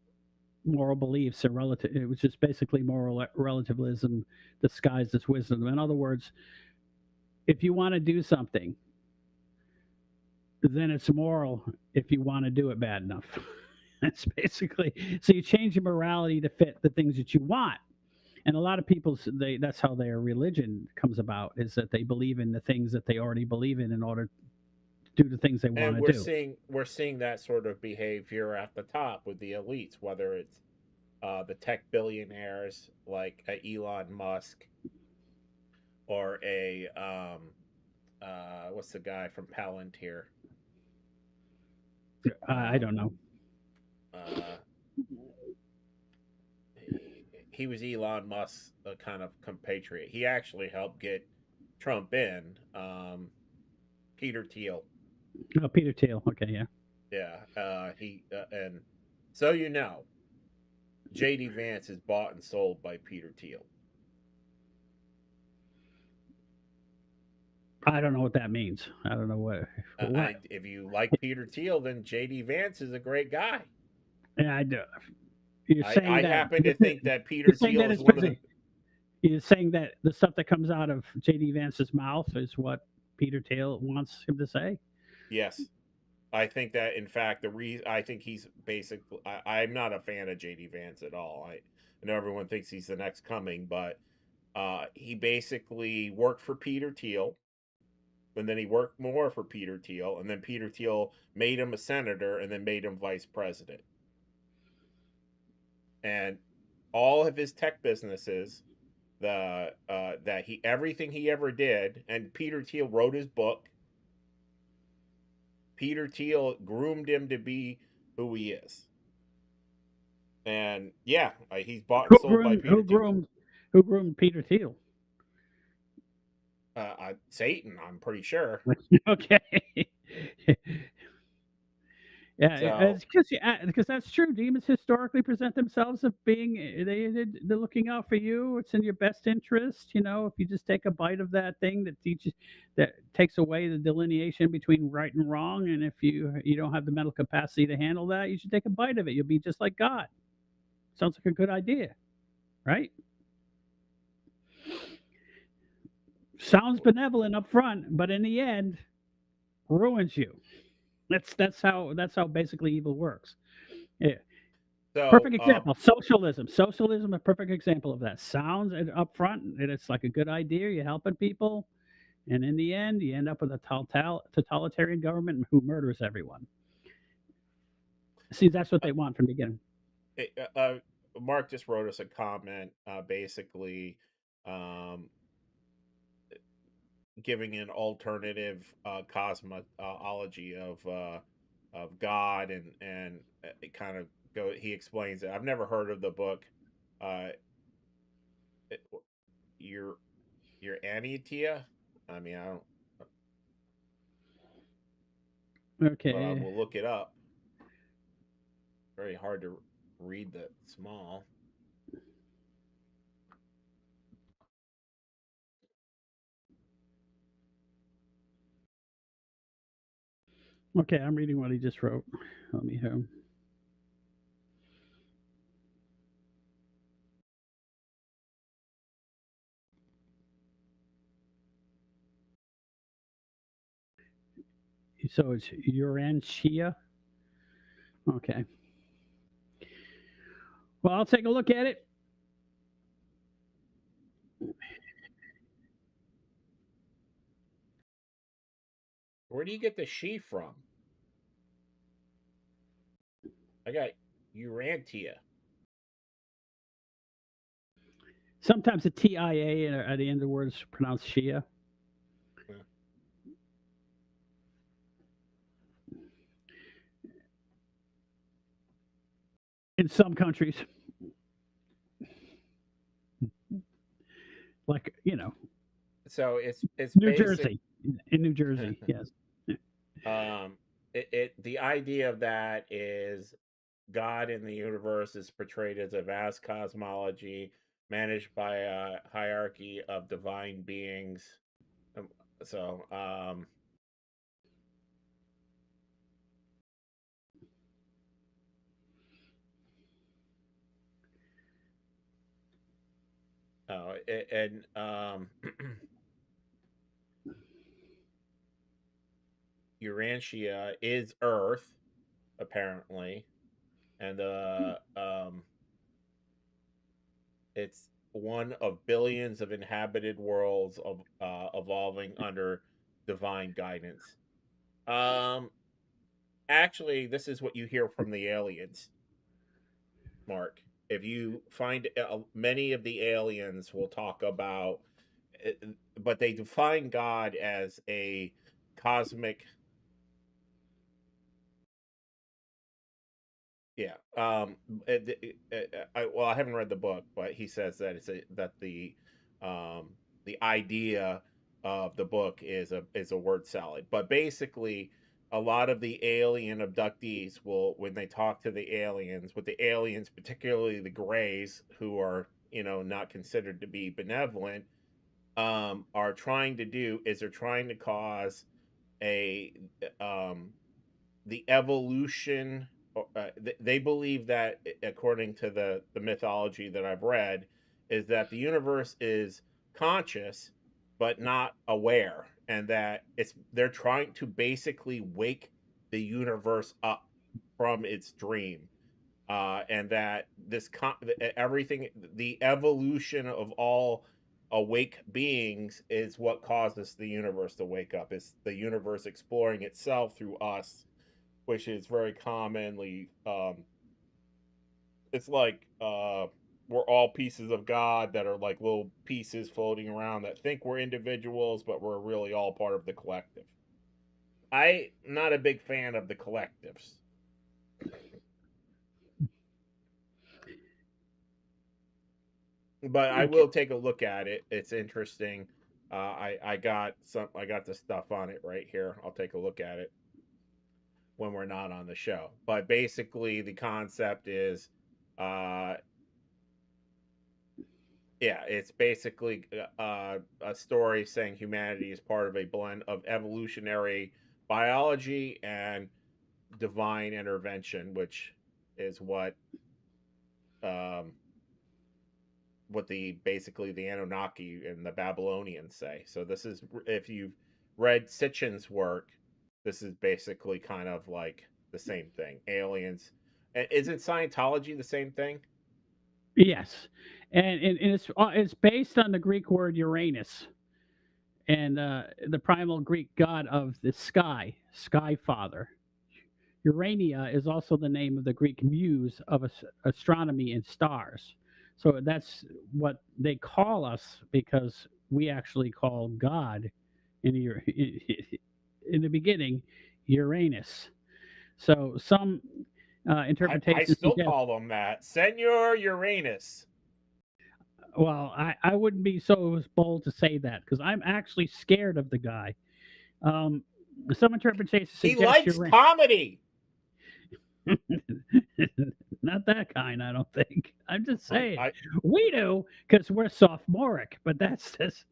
moral beliefs and relative. It was just basically moral relativism disguised as wisdom. In other words, if you want to do something, then it's moral if you want to do it bad enough. That's basically so you change your morality to fit the things that you want. And a lot of people that's how their religion comes about is that they believe in the things that they already believe in order to do the things they want And to we're do. seeing that sort of behavior at the top with the elites, whether it's the tech billionaires like Elon Musk or a what's the guy from Palantir? I Um, don't know. uh, he was Elon Musk's kind of compatriot. He actually helped get Trump in. Peter Thiel. Oh, Peter Thiel. Okay, yeah. Yeah. He and so JD Vance is bought and sold by Peter Thiel. I don't know what that means. I don't know what. If you like Peter Thiel, then JD Vance is a great guy. Yeah, I do. You're saying I that happen to think that Peter you're saying Thiel that is it's one of the. busy. You're saying that the stuff that comes out of JD Vance's mouth is what Peter Thiel wants him to say. Yes, I think that in fact the reason I think he's basically I'm not a fan of JD Vance at all. I know everyone thinks he's the next coming, but he basically worked for Peter Thiel, and then he worked more for Peter Thiel, and then Peter Thiel made him a senator, and then made him vice president. And all of his tech businesses, the that he everything he ever did, and Peter Thiel wrote his book. Peter Thiel groomed him to be who he is. And yeah, he's bought and Who sold by groomed Peter who Thiel. groomed who groomed Peter Thiel? Satan, I'm pretty sure. Okay. Yeah, So it's because that's true. Demons historically present themselves as being they're looking out for you. It's in your best interest. If you just take a bite of that thing that takes away the delineation between right and wrong, and if you don't have the mental capacity to handle that, you should take a bite of it. You'll be just like God. Sounds like a good idea, right? Sounds benevolent up front, but in the end, ruins you. That's how basically evil works. Yeah. so Perfect example. Socialism. Socialism, a perfect example of that. Sounds up front, and it's like a good idea. You're helping people, and in the end, you end up with a totalitarian government who murders everyone. See, that's what uh, they want from the beginning. Mark just wrote us a comment, basically um, giving an alternative cosmology of God, and it kind of go. He explains it. I've never heard of the book. Uh, it, your your Anitia. I mean, I don't, but I Okay. will look it up. Very hard to read that small. Okay, I'm reading what he just wrote. Let me hear. So it's Urantia. Okay. Well, I'll take a look at it. Where do you get the she from? I got Urantia. Sometimes the TIA at the end of the word is pronounced Shia. Yeah. In some countries, like So it's New basic. Jersey. In New Jersey, yes. um, the idea of that is God in the universe is portrayed as a vast cosmology managed by a hierarchy of divine beings. Um, So, and Urantia is Earth apparently, and it's one of billions of inhabited worlds of evolving under divine guidance. Um, Actually, this is what you hear from the aliens, Mark. If you find many of the aliens will talk about, but they define God as a cosmic. Yeah. Well, I haven't read the book, but he says that that the idea of the book is a word salad. But basically, a lot of the alien abductees will, when they talk to the aliens, with the aliens, particularly the Greys, who are not considered to be benevolent, are trying to do is they're trying to cause a um, the evolution. They believe that, according to the mythology that I've read, is that the universe is conscious but not aware, and that they're trying to basically wake the universe up from its dream, and that everything, the evolution of all awake beings, is what causes the universe to wake up. It's the universe exploring itself through us, which is very commonly, it's like, we're all pieces of God that are like little pieces floating around that think we're individuals, but we're really all part of the collective. I'm not a big fan of the collectives, but I Okay. will take a look at it. It's interesting. I got the stuff on it right here. I'll take a look at it when we're not on the show. But basically, the concept is, uh, yeah, it's basically a story saying humanity is part of a blend of evolutionary biology and divine intervention, which is um, what the basically the Anunnaki and the Babylonians say. So this is, if you've read Sitchin's work, this is basically kind of like the same thing. Aliens. Isn't Scientology the same thing? Yes, and it's based on the Greek word Uranus, and the primal Greek god of the sky father. Urania is also the name of the Greek muse of astronomy and stars. So that's what they call us, because we actually call God in in the beginning Uranus. So some I interpretations still suggest. call them that. Senor Uranus. Well, I wouldn't be so bold to say that, because I'm actually scared of the guy. Um, some interpretations He suggest likes Uranus. comedy. Not that kind, I don't think. I'm just saying. I We do, because we're sophomoric, but that's just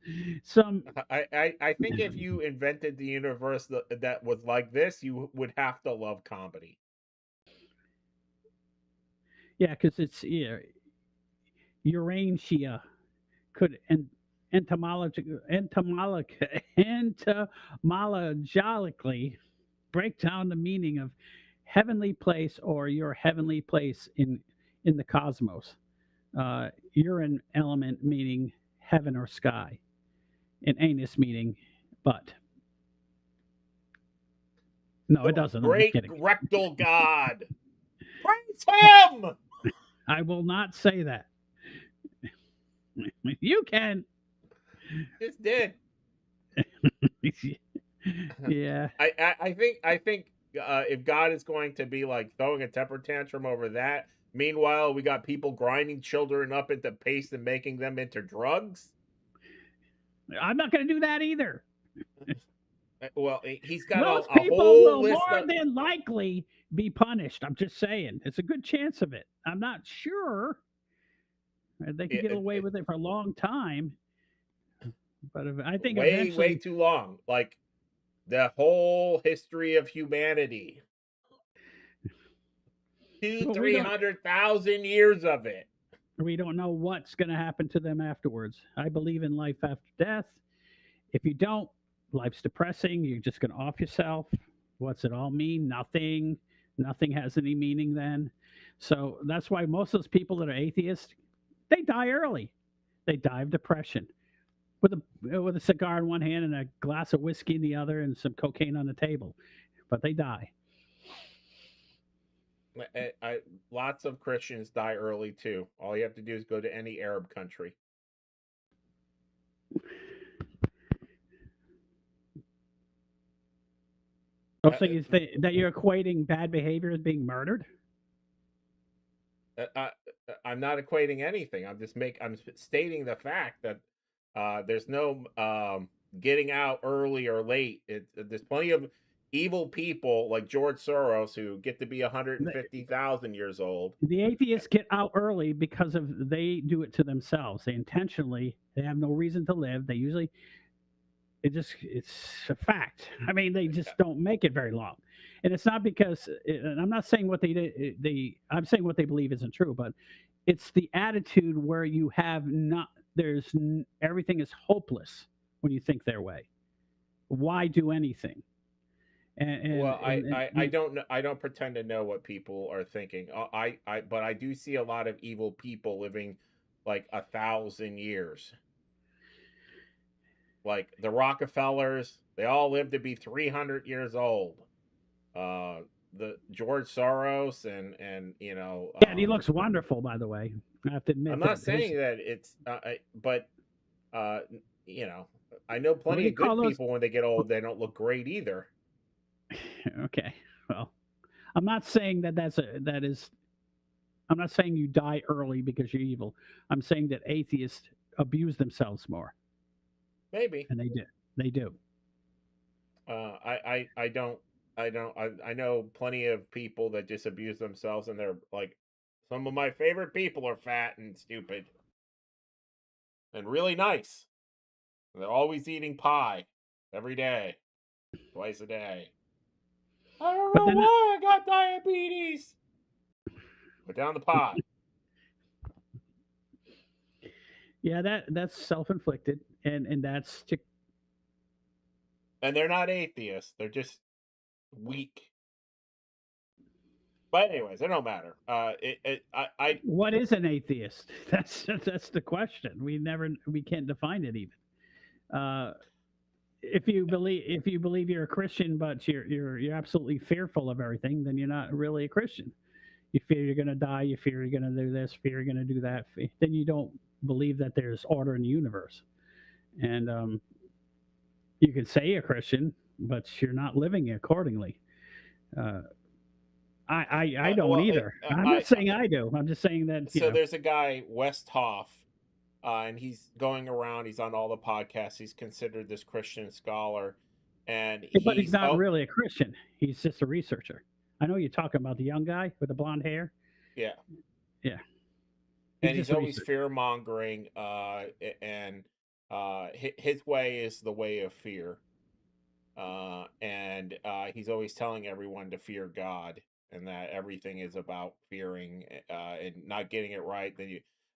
some. I think if you invented the universe that was like this, you would have to love comedy. Yeah, because it's Urantia could entomologically break down the meaning of heavenly place or your heavenly place in the cosmos. You're an element meaning heaven or sky, and anus meaning butt. No, it doesn't. I'm just Great kidding. rectal God. Praise him! I will not say that. You can. Just did. Yeah. I think if God is going to be like throwing a temper tantrum over that, meanwhile we got people grinding children up into paste and making them into drugs. I'm not going to do that either. Well, he's got Those a people whole will list more of. than likely be punished. I'm just saying. It's a good chance of it. I'm not sure. They could get away with it for a long time. But I think Way eventually. too long. Like the whole history of humanity. Two, Well, 300,000 years of it. we don't know what's going to happen to them afterwards. I believe in life after death. If you don't, life's depressing. You're just going to off yourself. What's it all mean? Nothing. Nothing has any meaning then. So that's why most of those people that are atheists, they die early. They die of depression with a cigar in one hand and a glass of whiskey in the other and some cocaine on the table. But they die. Lots of Christians die early too. All you have to do is go to any Arab country. So you think that you're equating bad behavior as being murdered? I'm not equating anything. I'm stating the fact that there's no getting out early or late. There's plenty of evil people like George Soros who get to be 150,000 years old. The atheists get out early because of they do it to themselves. They intentionally. They have no reason to live. They usually. It's a fact. I mean, they just don't make it very long, and it's not because. And I'm not saying what I'm saying what they believe isn't true, but it's the attitude where you have not. Everything is hopeless when you think their way. Why do anything? Well, I don't know. I don't pretend to know what people are thinking. But I do see a lot of evil people living like 1,000 years. Like the Rockefellers, they all lived to be 300 years old. The George Soros and yeah, and he looks wonderful, by the way. I have to admit. I'm not saying that it's, but I know plenty of good people when they get old, they don't look great either. Okay, well, I'm not saying that is. I'm not saying you die early because you're evil. I'm saying that atheists abuse themselves more. Maybe. And they do. They do. I don't. I know plenty of people that just abuse themselves, and they're like, some of my favorite people are fat and stupid and really nice. They're always eating pie every day, twice a day. I don't know why I got diabetes. Put down the pie. Yeah, that's self-inflicted, and that's to. And they're not atheists; they're just weak. But anyways, it don't matter. What is an atheist? That's the question. We can't define it even. If you believe you're a Christian, but you're absolutely fearful of everything, then you're not really a Christian. You fear you're going to die. You fear you're going to do this. Fear you're going to do that. Then you don't believe that there's order in the universe. And you can say you're a Christian, but you're not living accordingly. I don't either. I'm not saying I do. I'm just saying that. So there's a guy, Westhoff, and he's going around. He's on all the podcasts. He's considered this Christian scholar, and but he's not really a Christian. He's just a researcher. I know you're talking about the young guy with the blonde hair. Yeah. Yeah. And he's always fear mongering, and his way is the way of fear. And he's always telling everyone to fear God, and that everything is about fearing and not getting it right.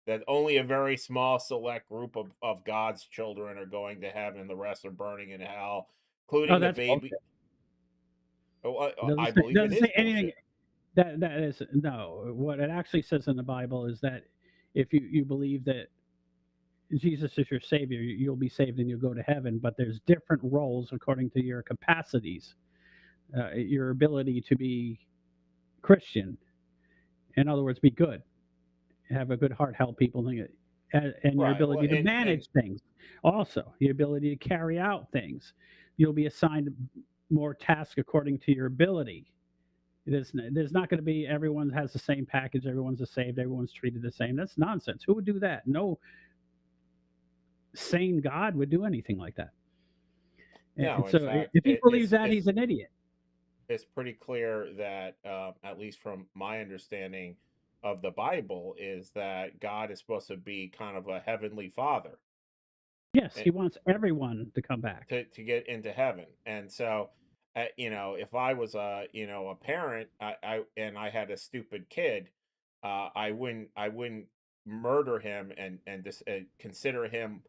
That only a very small select group of God's children are going to heaven, and the rest are burning in hell, including the baby. Oh, It I doesn't believe it is say anything. bullshit. That is no. What it actually says in the Bible is that if you believe that Jesus is your savior, you'll be saved and you'll go to heaven. But there's different roles according to your capacities, your ability to be Christian. In other words, be good, have a good heart, help people, and your Right. Well, ability to and manage things. Also, your ability to carry out things. You'll be assigned more tasks according to your ability. There's not going to be everyone has the same package, everyone's saved, everyone's treated the same. That's nonsense. Who would do that? No sane God would do anything like that. no, And in so fact, if he believes that, he's an idiot. it's pretty clear that, at least from my understanding of the Bible, is that God is supposed to be kind of a heavenly father Yes, eh, he wants everyone to come back. to get into heaven. And so, if I was a parent, and I had a stupid kid, I wouldn't murder him and just consider him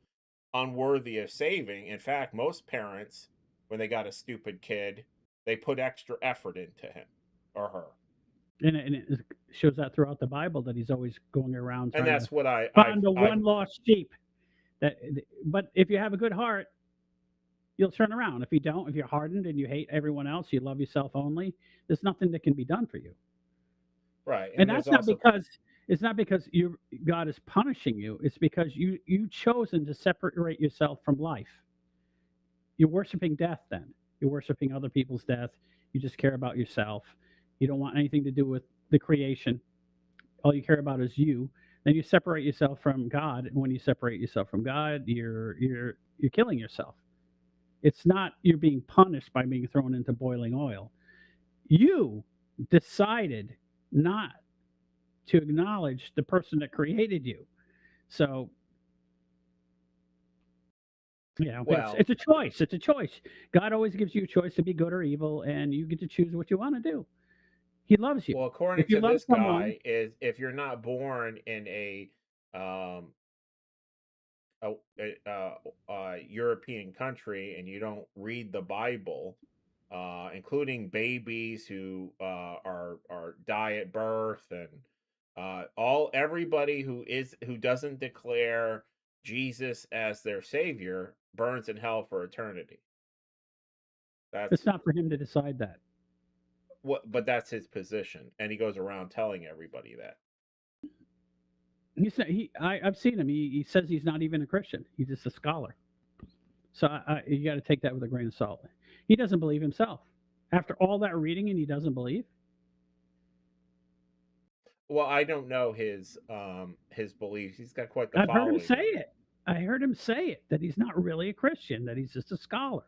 unworthy of saving. In fact, most parents, when they got a stupid kid, they put extra effort into him or her. And it shows that throughout the Bible that he's always going around And trying to that's what find the I've one lost sheep. That, but if you have a good heart, you'll turn around. If you don't, if you're hardened and you hate everyone else, you love yourself only. There's nothing that can be done for you. right. And And there's that's not also because it's not because you God is punishing you. It's because you chosen to separate yourself from life. You're worshiping death. Then you're worshiping other people's death. You just care about yourself. You don't want anything to do with the creation. All you care about is you. Then you separate yourself from God. And when you separate yourself from God, you're killing yourself. It's not you're being punished by being thrown into boiling oil. You decided not to acknowledge the person that created you. So, well, it's a choice. It's a choice. God always gives you a choice to be good or evil, and you get to choose what you want to do. He loves you. well, according If you to love this someone, guy, is if you're not born in um European country and you don't read the Bible, including babies who are die at birth, and all everybody who doesn't declare Jesus as their savior burns in hell for eternity. it's That's not for him to decide that. but that's his position, and he goes around telling everybody that. I've seen him. He says he's not even a Christian. He's just a scholar. So you got to take that with a grain of salt. He doesn't believe himself. After all that reading, and he doesn't believe. Well, I don't know his beliefs. He's got quite the I've heard him following say though. it. I heard him say it that he's not really a Christian, that he's just a scholar.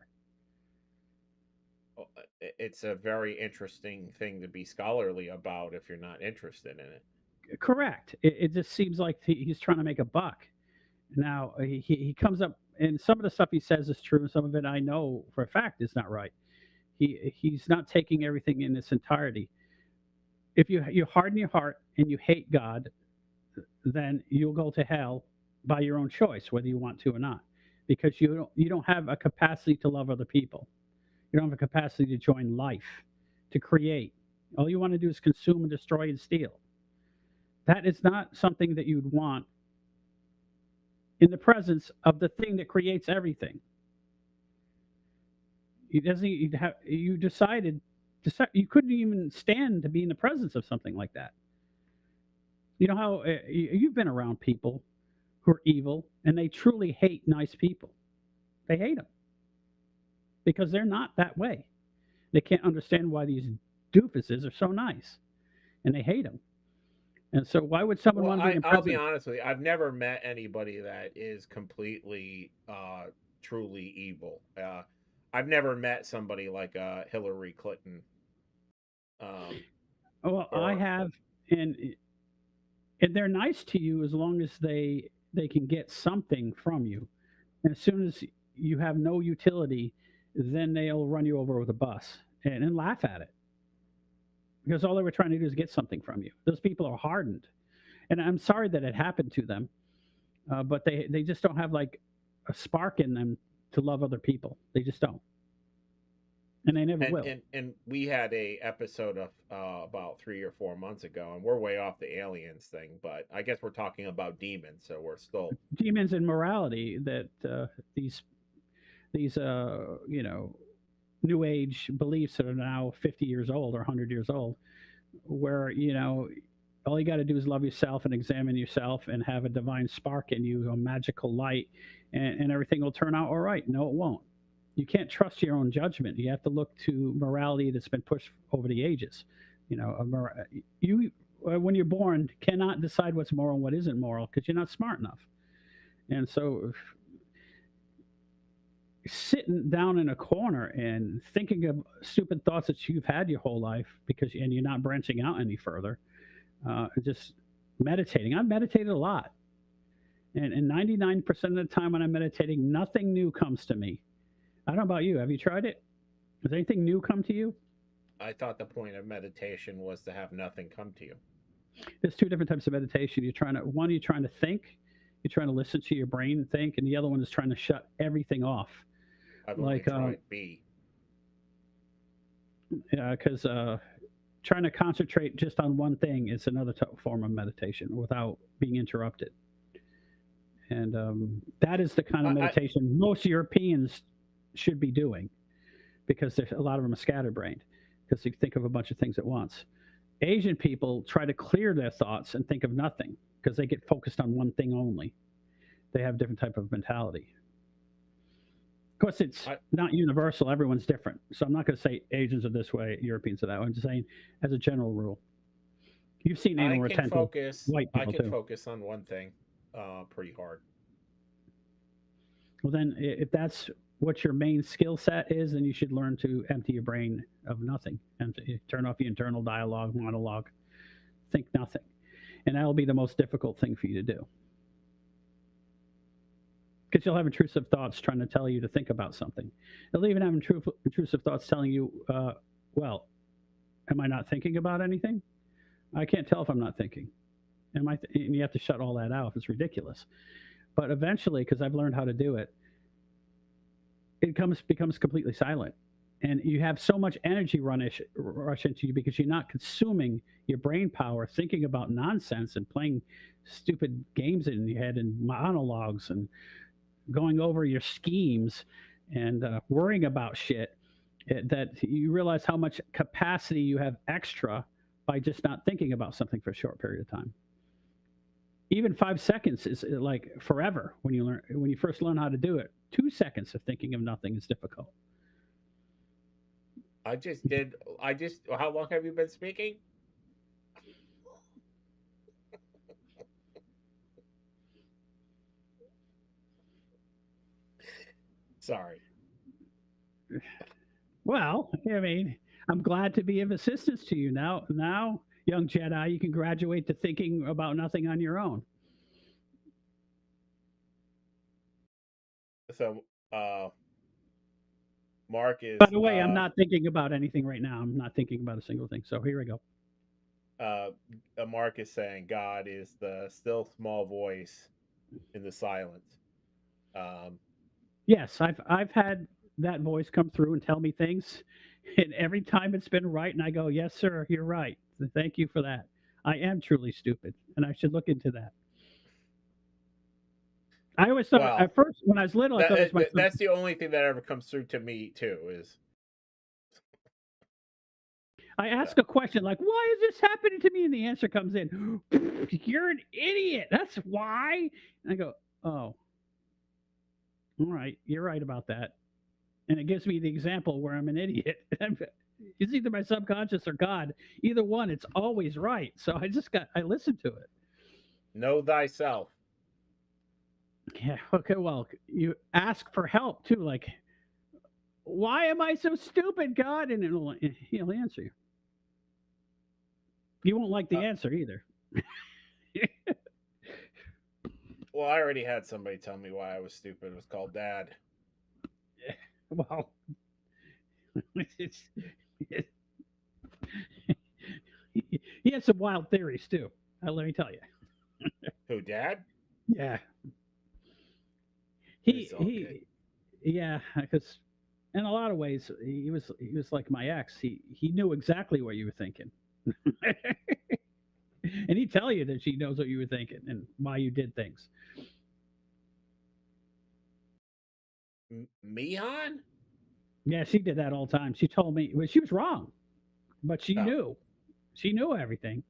It's a very interesting thing to be scholarly about if you're not interested in it. Correct. It just seems like he's trying to make a buck. Now he comes up, and some of the stuff he says is true, and some of it I know for a fact is not right. He's not taking everything in its entirety. If you harden your heart and you hate God, then you'll go to hell by your own choice, whether you want to or not, because you don't have a capacity to love other people. You don't have a capacity to join life, to create. All you want to do is consume and destroy and steal. That is not something that you'd want in the presence of the thing that creates everything. You decided you couldn't even stand to be in the presence of something like that. You know how you've been around people who are evil and they truly hate nice people. They hate them because they're not that way. They can't understand why these doofuses are so nice, and they hate them. And so, why would someone Well, want to be in I'll be presence? honest with you. I've never met anybody that is completely truly evil. I've never met somebody like Hillary Clinton, um, Well, I or have, and and they're nice to you as long as they can get something from you. And as soon as you have no utility, then they'll run you over with a bus and laugh at it because all they were trying to do is get something from you. Those people are hardened, and I'm sorry that it happened to them, but they just don't have like a spark in them to love other people. They just don't. and they never And will. and we had a episode of about 3 or 4 months ago, and we're way off the aliens thing, but I guess we're talking about demons, so we're still. Demons and morality that these new age beliefs that are now 50 years old or 100 years old, where all you got to do is love yourself and examine yourself and have a divine spark in you, a magical light, and everything will turn out all right. No, it won't. You can't trust your own judgment. You have to look to morality that's been pushed over the ages. You when you're born cannot decide what's moral and what isn't moral because you're not smart enough. And so sitting down in a corner and thinking of stupid thoughts that you've had your whole life and you're not branching out any further, just meditating. I've meditated a lot, and 99% of the time when I'm meditating, nothing new comes to me. I don't know about you. Have you tried it? Has anything new come to you? I thought the point of meditation was to have nothing come to you. There's two different types of meditation. You're trying to think. You're trying to listen to your brain think, and the other one is trying to shut everything off. I've only tried B. Because trying to concentrate just on one thing is another form of meditation without being interrupted. And that is the kind of meditation most Europeans should be doing, because there's a lot of them are scatterbrained because they think of a bunch of things at once. Asian people try to clear their thoughts and think of nothing because they get focused on one thing only. They have a different type of mentality. Of course, it's not universal. Everyone's different. So I'm not going to say Asians are this way, Europeans are that way. I'm just saying as a general rule. You've seen anal retentive white people I can too. focus on one thing pretty hard. Well, then, if that's what your main skill set is, then you should learn to empty your brain of nothing. Turn off your internal dialogue, monologue. Think nothing. And that'll be the most difficult thing for you to do. Because you'll have intrusive thoughts trying to tell you to think about something. They'll even have intrusive thoughts telling you, well, am I not thinking about anything? I can't tell if I'm not thinking. And you have to shut all that out. It's ridiculous. But eventually, because I've learned how to do it, it becomes completely silent. And you have so much energy rush into you because you're not consuming your brain power thinking about nonsense and playing stupid games in your head and monologues and going over your schemes and worrying about shit, that you realize how much capacity you have extra by just not thinking about something for a short period of time. Even 5 seconds is like forever when you first learn how to do it. 2 seconds of thinking of nothing is difficult. How long have you been speaking? Sorry. Well, I mean, I'm glad to be of assistance to you now. Now, young Jedi, you can graduate to thinking about nothing on your own. So, Mark is. By the way, I'm not thinking about anything right now. I'm not thinking about a single thing. So here we go. Mark is saying God is the still small voice in the silence. Yes, I've had that voice come through and tell me things, and every time it's been right, and I go, "Yes, sir, you're right. Thank you for that. I am truly stupid, and I should look into that." I always thought at first when I was little, I thought it was that's the only thing that ever comes through to me too. Is I ask a question like, "Why is this happening to me?" and the answer comes in, "You're an idiot. That's why." And I go, "Oh, all right, you're right about that." And it gives me the example where I'm an idiot. It's either my subconscious or God. Either one, it's always right. So I listened to it. Know thyself. Yeah. Okay. Well, you ask for help too. Like, why am I so stupid, God? And he'll answer you. You won't like the answer either. Well, I already had somebody tell me why I was stupid. It was called Dad. Well, he had some wild theories too. Let me tell you. Who, Dad? Yeah. Yeah, because in a lot of ways, he was like my ex. He knew exactly what you were thinking, and he'd tell you that she knows what you were thinking and why you did things. Mihan? Yeah, she did that all the time. She told me, well, she was wrong, but she Oh. knew. She knew everything.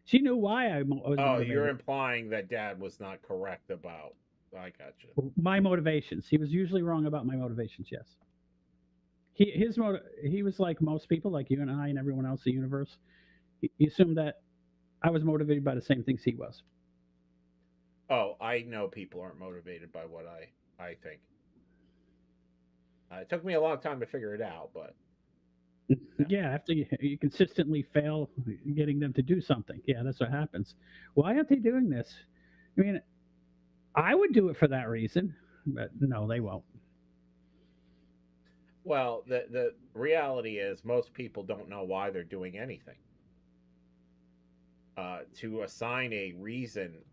She knew why was Oh, you're motivated. implying that Dad was not correct about. I gotcha. My motivations. He was usually wrong about my motivations. Yes. He was like most people, like you and I and everyone else in the universe. He assumed that I was motivated by the same things he was. Oh, I know people aren't motivated by what I think. It took me a long time to figure it out, but yeah. Yeah, after you consistently fail getting them to do something, yeah, that's what happens. Why aren't they doing this? I mean, I would do it for that reason, but no, they won't. Well, the reality is most people don't know why they're doing anything. To assign a reason,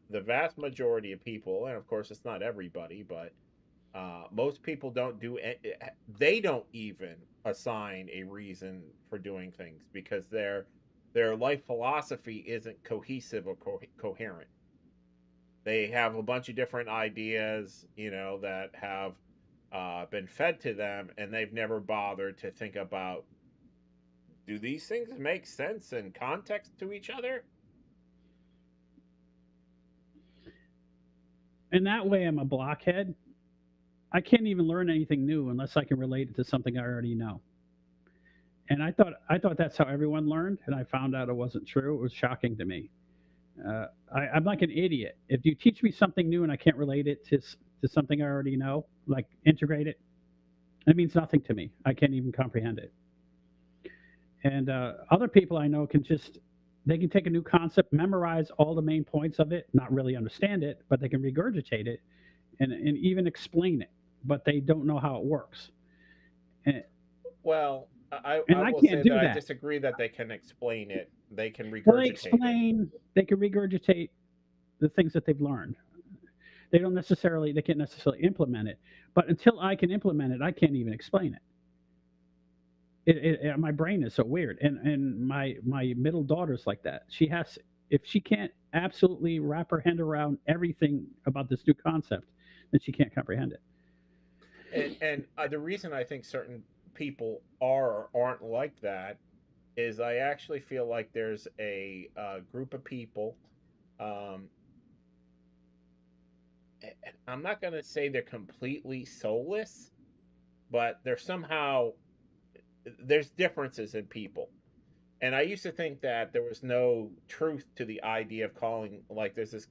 the vast majority of people, and of course it's not everybody, but most people don't do. They don't even assign a reason for doing things because their life philosophy isn't cohesive or coherent. They have a bunch of different ideas, that have been fed to them, and they've never bothered to think about, do these things make sense in context to each other? And that way, I'm a blockhead. I can't even learn anything new unless I can relate it to something I already know. And I thought that's how everyone learned, and I found out it wasn't true. It was shocking to me. I'm like an idiot. If you teach me something new and I can't relate it to something I already know, like integrate it, it means nothing to me. I can't even comprehend it. And other people I know can just they can take a new concept, memorize all the main points of it, not really understand it, but they can regurgitate it and even explain it, but they don't know how it works. And, Well, and I I will can't say that do I that. disagree that they can explain it. They can Well, they regurgitate it. explain, they can regurgitate the things that they've learned. They can't necessarily implement it. But until I can implement it, I can't even explain it. My brain is so weird, and my middle daughter's like that. She has if she can't absolutely wrap her hand around everything about this new concept, then she can't comprehend it. And the reason I think certain people are or aren't like that is I actually feel like there's a group of people. Um, I'm not going to say they're completely soulless, but they're somehow there's differences in people. And I used to think that there was no truth to the idea of calling, like, there's this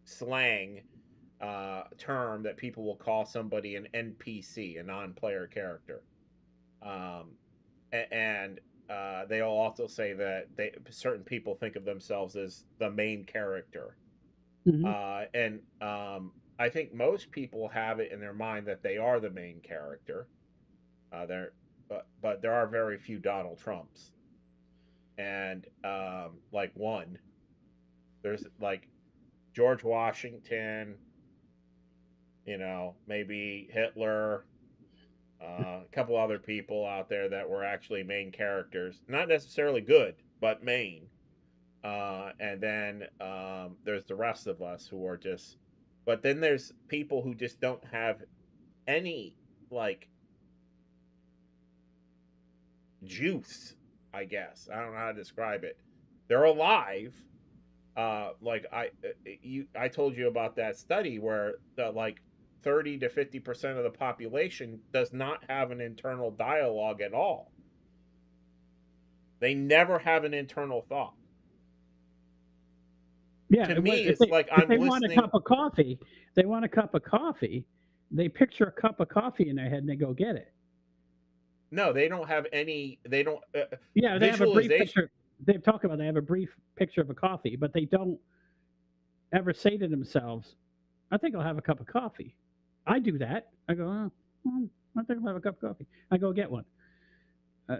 slang term that people will call somebody an NPC, a non-player character, um, and they'll also say that certain people think of themselves as the main character, Hmm. and I think most people have it in their mind that they are the main character. There, but there are very few Donald Trumps, and like one, there's like George Washington, maybe Hitler, a couple other people out there that were actually main characters, not necessarily good, but main. And then there's the rest of us who are just. But then there's people who just don't have any like juice. I guess I don't know how to describe it. They're alive. Like I told you about that study where like 30 to 50% of the population does not have an internal dialogue at all. They never have an internal thought. Yeah, To me, if it's like if I'm they want a listening. cup of coffee, they want a cup of coffee. They picture a cup of coffee in their head and they go get it. No, they don't have any. They don't Yeah, they have a brief visualization. picture. They talk about they have a brief picture of a coffee, but they don't ever say to themselves, "I think I'll have a cup of coffee." I do that. I go, I think I'll have a cup of coffee. I go get one.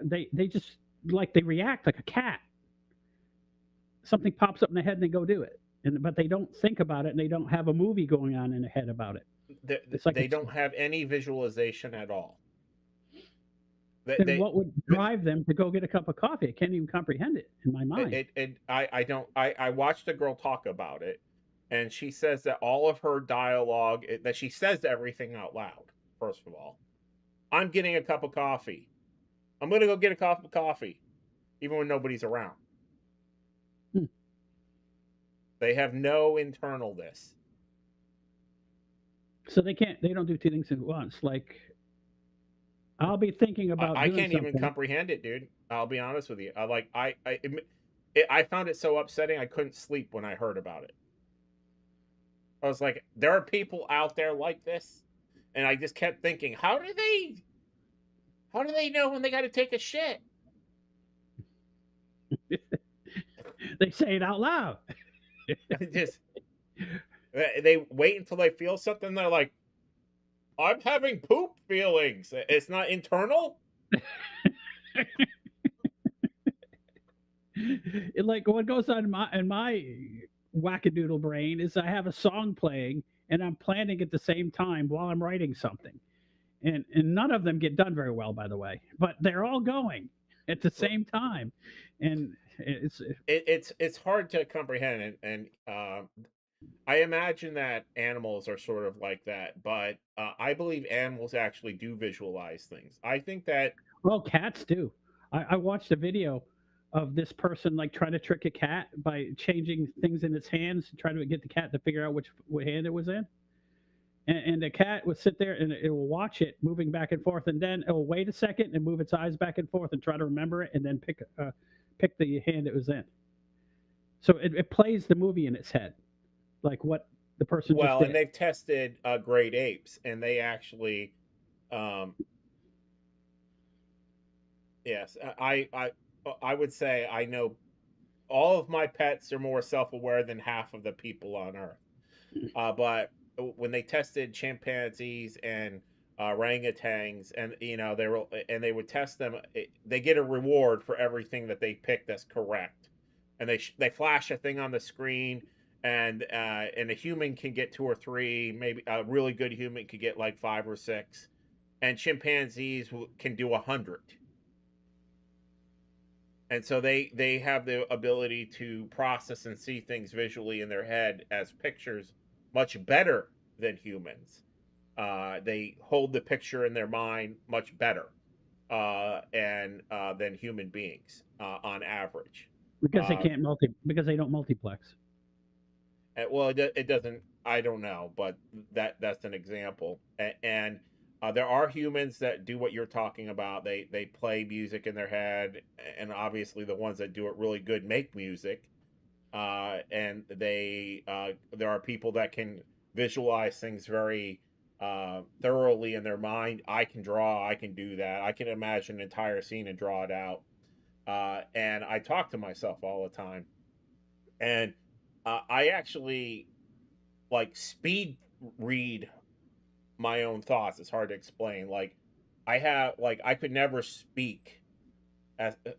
They just like they react like a cat. Something pops up in their head and they go do it. But they don't think about it and they don't have a movie going on in their head about it. It's like they don't have any visualization at all. then They what would drive them to go get a cup of coffee? I can't even comprehend it in my mind. I don't I watched a girl talk about it, and she says that all of her dialogue that she says everything out loud. First of all, I'm getting a cup of coffee. I'm gonna go get a cup of coffee, even when nobody's around. Hmm. They have no internal this. So they can't. They don't do two things at once. Like I'll be thinking about I doing can't even something. comprehend it, dude. I'll be honest with you. I found it so upsetting. I couldn't sleep when I heard about it. I was like, there are people out there like this, and I just kept thinking, how do they know when they got to take a shit? They say it out loud. Just they wait until they feel something. They're like, I'm having poop feelings. It's not internal. Like what goes on in my wackadoodle brain is I have a song playing and I'm planning at the same time while I'm writing something, and none of them get done very well, by the way. But they're all going at the same time, and It's hard to comprehend, and I imagine that animals are sort of like that, but I believe animals actually do visualize things. I think that well, cats do. I watched a video of this person like trying to trick a cat by changing things in its hands, trying to get the cat to figure out which what hand it was in. And the cat would sit there and it will watch it moving back and forth, and then it will wait a second and move its eyes back and forth and try to remember it, and then pick the hand it was in. So it plays the movie in its head, like what the person just well, and did. they've tested great apes, and they actually, um, yes, I would say I know all of my pets are more self-aware than half of the people on Earth. But when they tested chimpanzees and orangutans, and they would test them, they get a reward for everything that they pick that's correct, and they flash a thing on the screen, and a human can get two or three, maybe a really good human could get like five or six, and chimpanzees can do 100. And so they have the ability to process and see things visually in their head as pictures much better than humans. They hold the picture in their mind much better and than human beings on average. Because they Uh, can't because they don't multiplex. well, it doesn't. I don't know, but that's an example. And there are humans that do what you're talking about. They play music in their head, and obviously the ones that do it really good make music. And there are people that can visualize things very thoroughly in their mind. I can draw. I can do that. I can imagine an entire scene and draw it out. And I talk to myself all the time, and I actually like speed read my own thoughts. It's hard to explain. Like I could never speak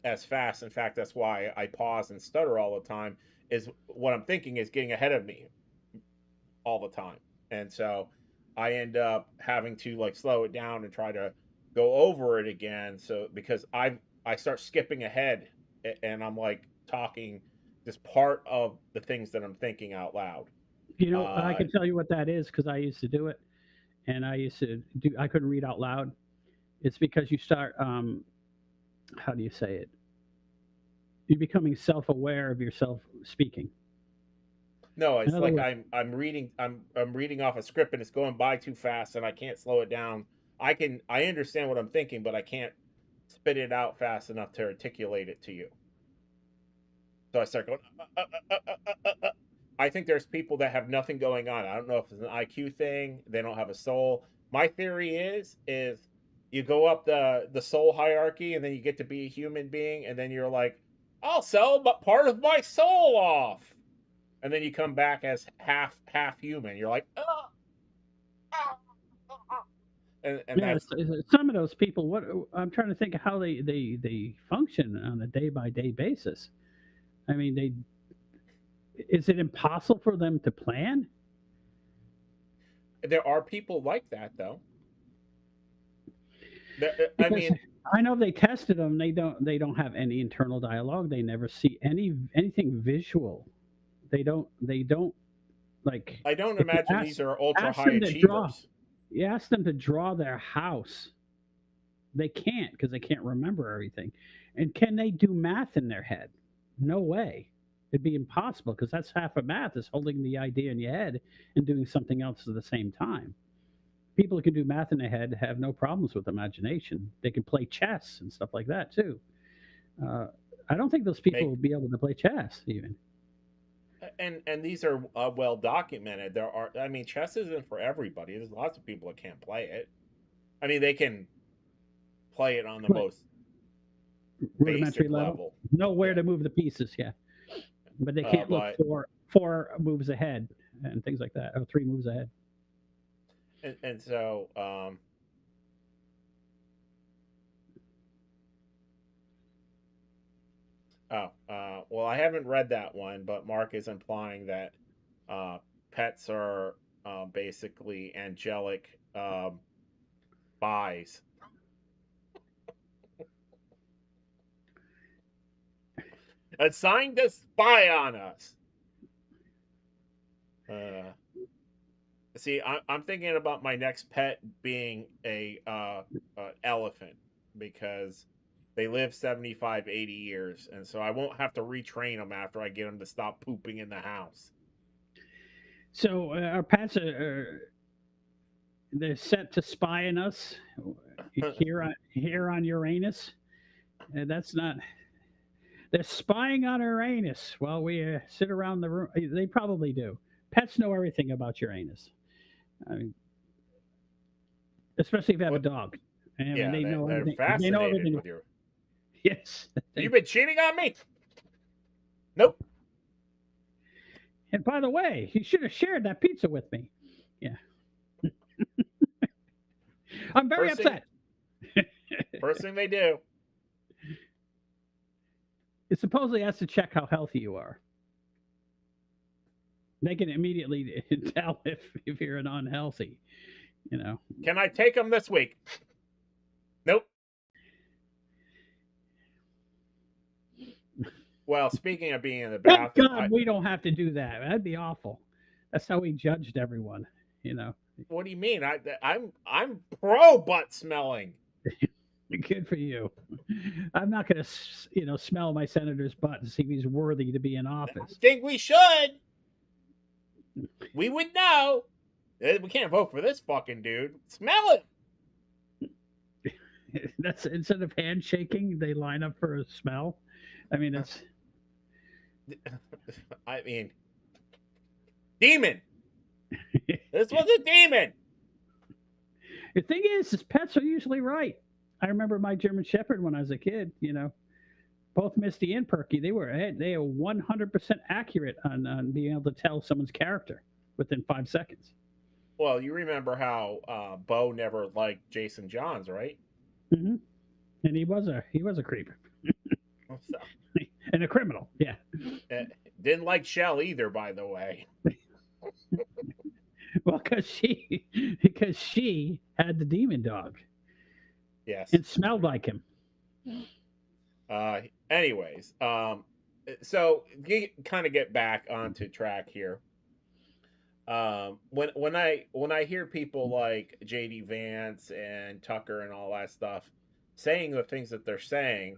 as fast. In fact, that's why I pause and stutter all the time. Is what I'm thinking is getting ahead of me all the time, and so I end up having to like slow it down and try to go over it again. So because I start skipping ahead, and I'm like talking just part of the things that I'm thinking out loud. You know, I Uh, can tell you what that is because I used to do it, and I used to do. I couldn't read out loud. It's because you start. How do you say it? You're becoming self-aware of yourself speaking. No, In it's other like words, I'm reading off a script and it's going by too fast and I can't slow it down. I understand what I'm thinking, but I can't spit it out fast enough to articulate it to you. So I start going. I think there's people that have nothing going on. I don't know if it's an IQ thing. They don't have a soul. My theory is you go up the soul hierarchy and then you get to be a human being and then you're like, I'll sell part of my soul off, and then you come back as half human. You're like, oh, and yeah, that's some of those people. What I'm trying to think of how they function on a day by day basis. I mean, is it impossible for them to plan? There are people like that, though. I Because mean, I know they tested them. They don't have any internal dialogue. They never see anything visual. They don't like I don't if you imagine these are ultra ask high them to draw. achievers. You ask them to draw their house. They can't because they can't remember everything. And can they do math in their head? No way. It'd be impossible because that's half of math is holding the idea in your head and doing something else at the same time. People who can do math in their head have no problems with imagination. They can play chess and stuff like that too. Uh, I don't think those people Make will be able to play chess even. and these are well documented. There are, I mean, chess isn't for everybody. There's lots of people that can't play it. I mean, they can play it on the But most rudimentary basic level, level. know where Yeah, to move the pieces. Yeah, but they can't look but four moves ahead and things like that, or three moves ahead. and so well, I haven't read that one, but Mark is implying that uh, pets are basically angelic spies assigned to spy on us. Uh, See, I'm thinking about my next pet being a elephant because they live 75, 80 years, and so I won't have to retrain them after I get them to stop pooping in the house. So our pets they're set to spy on us here on Uranus. That's not. They're spying on Uranus while we sit around the room. They probably do. Pets know everything about Uranus. I mean, especially if you have a What? dog. I mean, Yeah, they know they're everything. They know fascinated everything. with your. Yes. You've been cheating on me. Nope. And by the way, you should have shared that pizza with me. Yeah. I'm very First thing, upset. first thing they do. It supposedly has to check how healthy you are. They can immediately tell if you're an unhealthy, you know. Can I take them this week? Nope. Well, speaking of being in the Thank bathroom, God we don't have to do that. That'd be awful. That's how we judged everyone, you know. what do you mean? I'm pro butt smelling. Good for you. I'm not going to, smell my senator's butt and see if he's worthy to be in I office. think we should. We would know. We can't vote for this fucking dude. Smell it. That's instead of handshaking, they line up for a smell. I mean, it's. I mean, demon. This was a demon. The thing is pets are usually right. I remember my German Shepherd when I was a kid. Both Misty and Perky, they are 100% accurate on being able to tell someone's character within 5 seconds. Well, you remember how Bo never liked Jason Johns, right? Mm-hmm. And he was a creep So, and a criminal. Yeah. didn't like Shell either, by the way. Well, because she had the demon dog Yes. and smelled like him. Anyways, so kind of get back onto track here. When I hear people like JD Vance and Tucker and all that stuff saying the things that they're saying,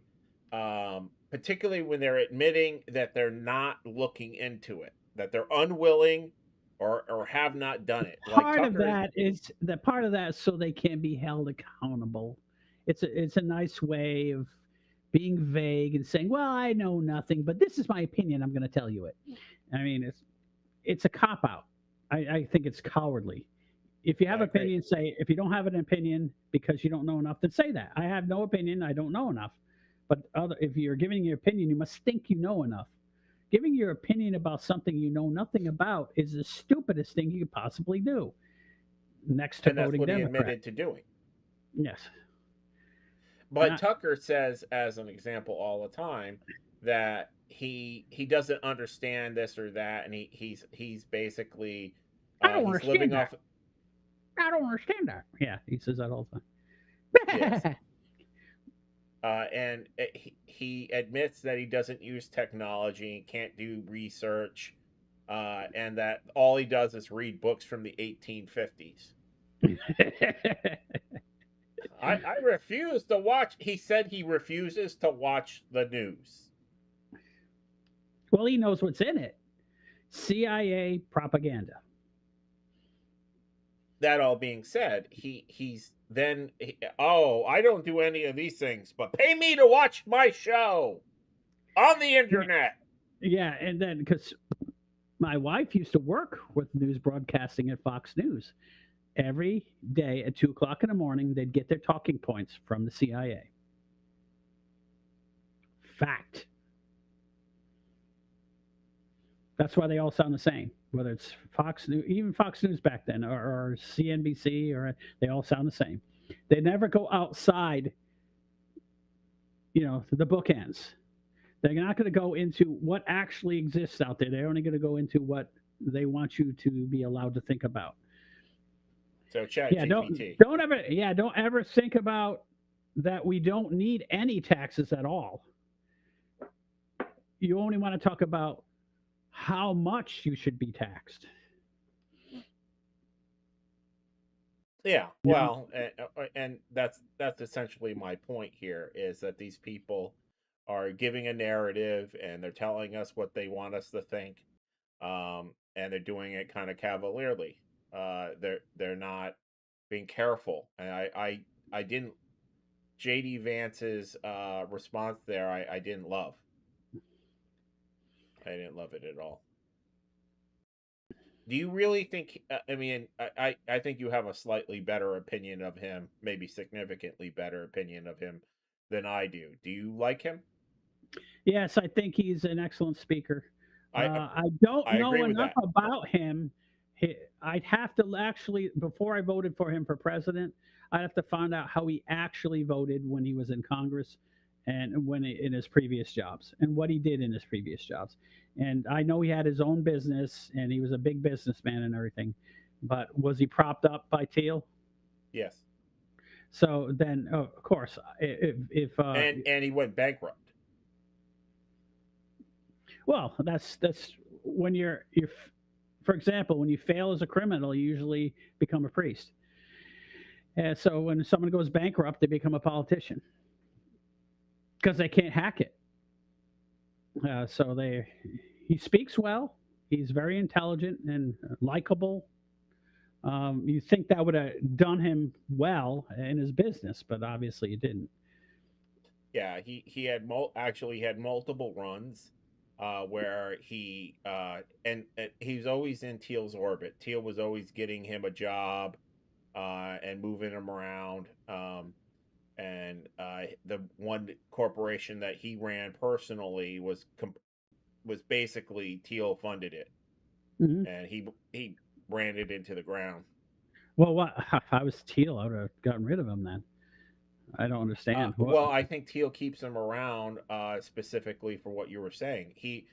particularly when they're admitting that they're not looking into it, that they're unwilling or have not done it. Like Part of Tucker, that is so they can be held accountable. It's a nice way of being vague and saying, "Well, I know nothing, but this is my opinion. I'm going to tell you it." I mean, it's a cop out. I think it's cowardly. If you have I agree. opinion, say. If you don't have an opinion because you don't know enough, then say that. I have no opinion. I don't know enough. But if you're giving your opinion, you must think you know enough. Giving your opinion about something you know nothing about is the stupidest thing you could possibly do. Next to And that's voting what he Democrat. admitted to doing. Yes. But Tucker says, as an example, all the time that he doesn't understand this or that, and he's basically I don't he's living understand off. that. I don't understand that. Yeah, he says that all the Yes. time. And he admits that he doesn't use technology, can't do research, and that all he does is read books from the 1850s. I refuse to watch. He said he refuses to watch the news. Well, he knows what's in it. CIA propaganda. That all being said, oh, I don't do any of these things, but pay me to watch my show on the internet. Yeah, and then because my wife used to work with news broadcasting at Fox News. Every day at 2 o'clock in the morning, they'd get their talking points from the CIA. Fact. That's why they all sound the same. Whether it's Fox News, even Fox News back then, or CNBC, or they all sound the same. They never go outside, the bookends. They're not going to go into what actually exists out there. They're only going to go into what they want you to be allowed to think about. So chat Yeah, GPT. don't ever think about that we don't need any taxes at all. You only want to talk about how much you should be taxed. Yeah, well, and that's essentially my point here is that these people are giving a narrative and they're telling us what they want us to think, and they're doing it kind of cavalierly. They're not being careful, and I didn't JD Vance's response there. I didn't love. I didn't love it at all. Do you really think? I mean, I think you have a slightly better opinion of him, maybe significantly better opinion of him than I do. Do you like him? Yes, I think he's an excellent speaker. I I don't I agree know with enough that. about him. I'd have to actually, before I voted for him for president, I'd have to find out how he actually voted when he was in Congress and in his previous jobs and what he did in his previous jobs. And I know he had his own business and he was a big businessman and everything, but was he propped up by Teal? Yes, So then, of course, if and he went bankrupt. well, that's when you're for example, when you fail as a criminal, you usually become a priest. And so when someone goes bankrupt, they become a politician because they can't hack it. So he speaks well. He's very intelligent and likable. You think that would have done him well in his business, but obviously it didn't. Yeah, he had actually had multiple runs where and he's always in Teal's orbit. Teal was always getting him a job and moving him around. And the one corporation that he ran personally was basically Teal funded it, Hmm. and he ran it into the ground. Well, what if I was Teal, I would have gotten rid of him then. I don't understand. What? Well, I think Teal keeps him around specifically for what you were saying. He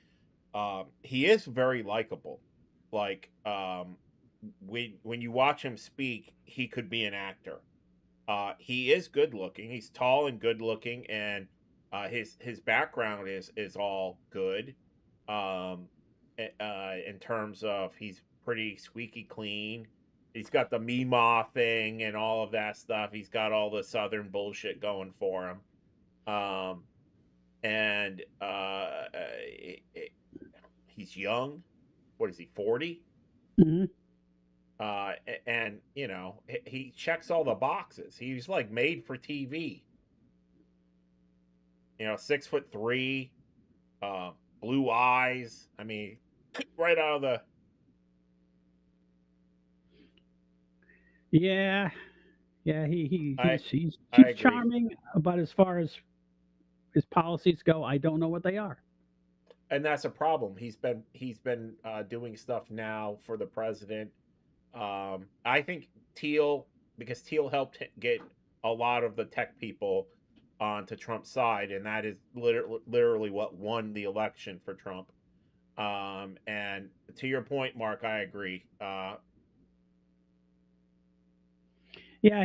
is very likable. Like when you watch him speak, he could be an actor. He is good looking. He's tall and good looking, and his background is all good. Um, in terms of he's pretty squeaky clean. He's got the Meemaw thing and all of that stuff. He's got all the Southern bullshit going for him. And he's young. What is he? 40. Hmm. And he checks all the boxes. He's like made for TV. 6'3", blue eyes. I mean, right out of the. Yeah, yeah. I He's agree, charming, but as far as his policies go, I don't know what they are. and that's a problem. He's been doing stuff now for the president. I think because Teal helped get a lot of the tech people onto Trump's side, and that is literally what won the election for Trump. And to your point, Mark, I agree. Yeah,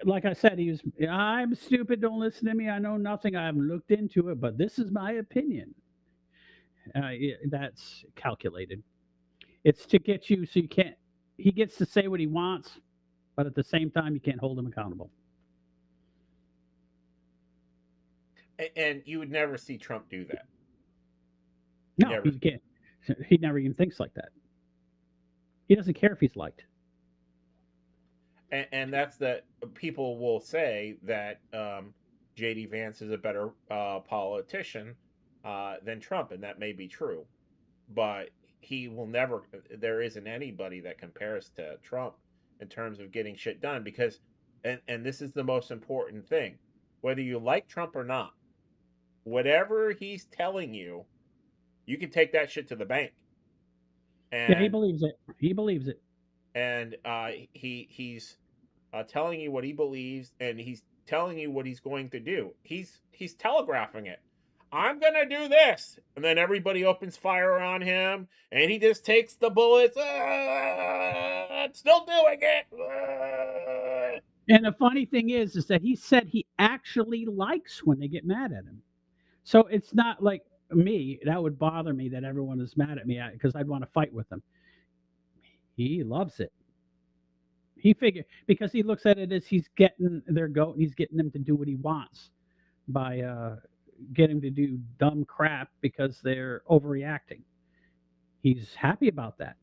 like I said, he was. I'm stupid. Don't listen to me. I know nothing. I haven't looked into it, but this is my opinion. That's calculated. It's to get you so you can't. He gets to say what he wants, but at the same time, you can't hold him accountable. And you would never see Trump do that. No, Never. he can't. He never even thinks like that. He doesn't care if he's liked. And that's that. People will say that JD Vance is a better politician than Trump, and that may be true, but he will never. There isn't anybody that compares to Trump in terms of getting shit done because, and this is the most important thing, whether you like Trump or not, whatever he's telling you, you can take that shit to the bank, Yeah, he and believes it. He believes it. he's telling you what he believes, and he's telling you what he's going to do. He's telegraphing it. I'm gonna do this, and then everybody opens fire on him, and he just takes the bullets. Still doing it. And the funny thing is that he said he actually likes when they get mad at him. So it's not like me. That would bother me that everyone is mad at me because I'd want to fight with them. He loves it. He figure because he looks at it as he's getting their goat and he's getting them to do what he wants by getting to do dumb crap because they're overreacting. He's happy about that.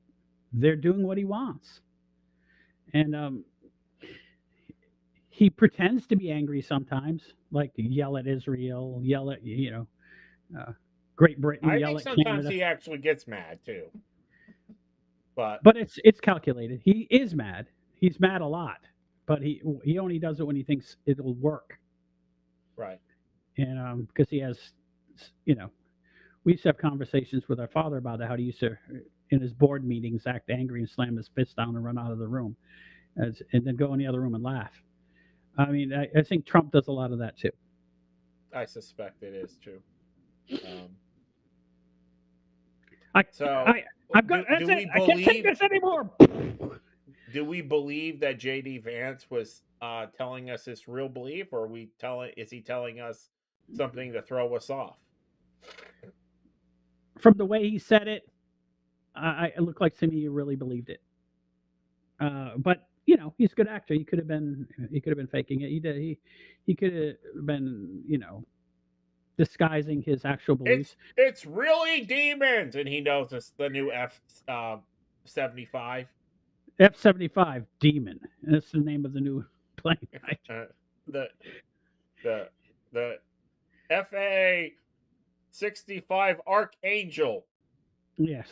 They're doing what he wants, and he pretends to be angry sometimes, like yell at Israel, yell at uh, Great Britain, I yell think at sometimes Canada. he actually gets mad too, but But it's calculated. He is mad. He's mad a lot, but he only does it when he thinks it'll work. right. And because he has, you know, we used to have conversations with our father about how he used to, in his board meetings, act angry and slam his fist down and run out of the room, and then go in the other room and laugh. I mean, I think Trump does a lot of that too. I suspect it is too. Um, I, so, I, I've got. do That's it. we I can't take believe? this anymore. Do we believe that JD Vance was telling us his real belief, or is he telling us something to throw us off? From the way he said it, it looked like to me he really believed it. But he's a good actor. He could have been faking it. He did. He could have been disguising his actual beliefs. It's really demons, and he knows it's the new F-75. F-75 Demon. That's the name of the new plane. Right? The the the FA-65 Archangel. Yes.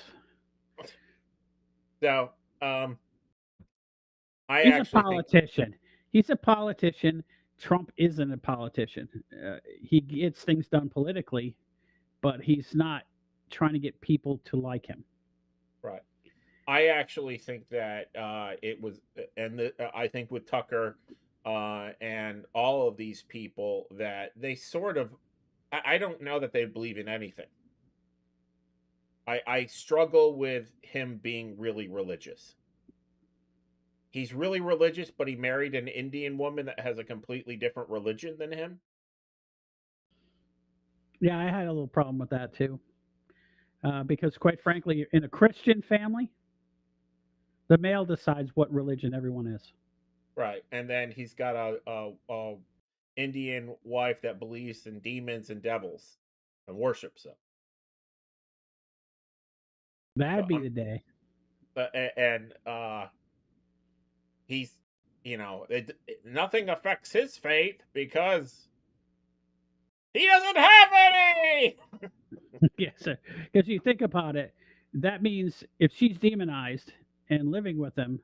So I He's a actually think politician. He's a politician. Trump isn't a politician. He gets things done politically, but he's not trying to get people to like him. right. I actually think that it was, and I think with Tucker and all of these people that they sort of, I don't know that they believe in anything. I struggle with him being really religious. He's really religious, but he married an Indian woman that has a completely different religion than him. Yeah, I had a little problem with that too, because quite frankly, in a Christian family, the male decides what religion everyone is. Right. And then he's got a Indian wife that believes in demons and devils and worships them. So That'd be the day. and he's nothing affects his faith because he doesn't have any. Yes, because you think about it, that means if she's demonized and living with him,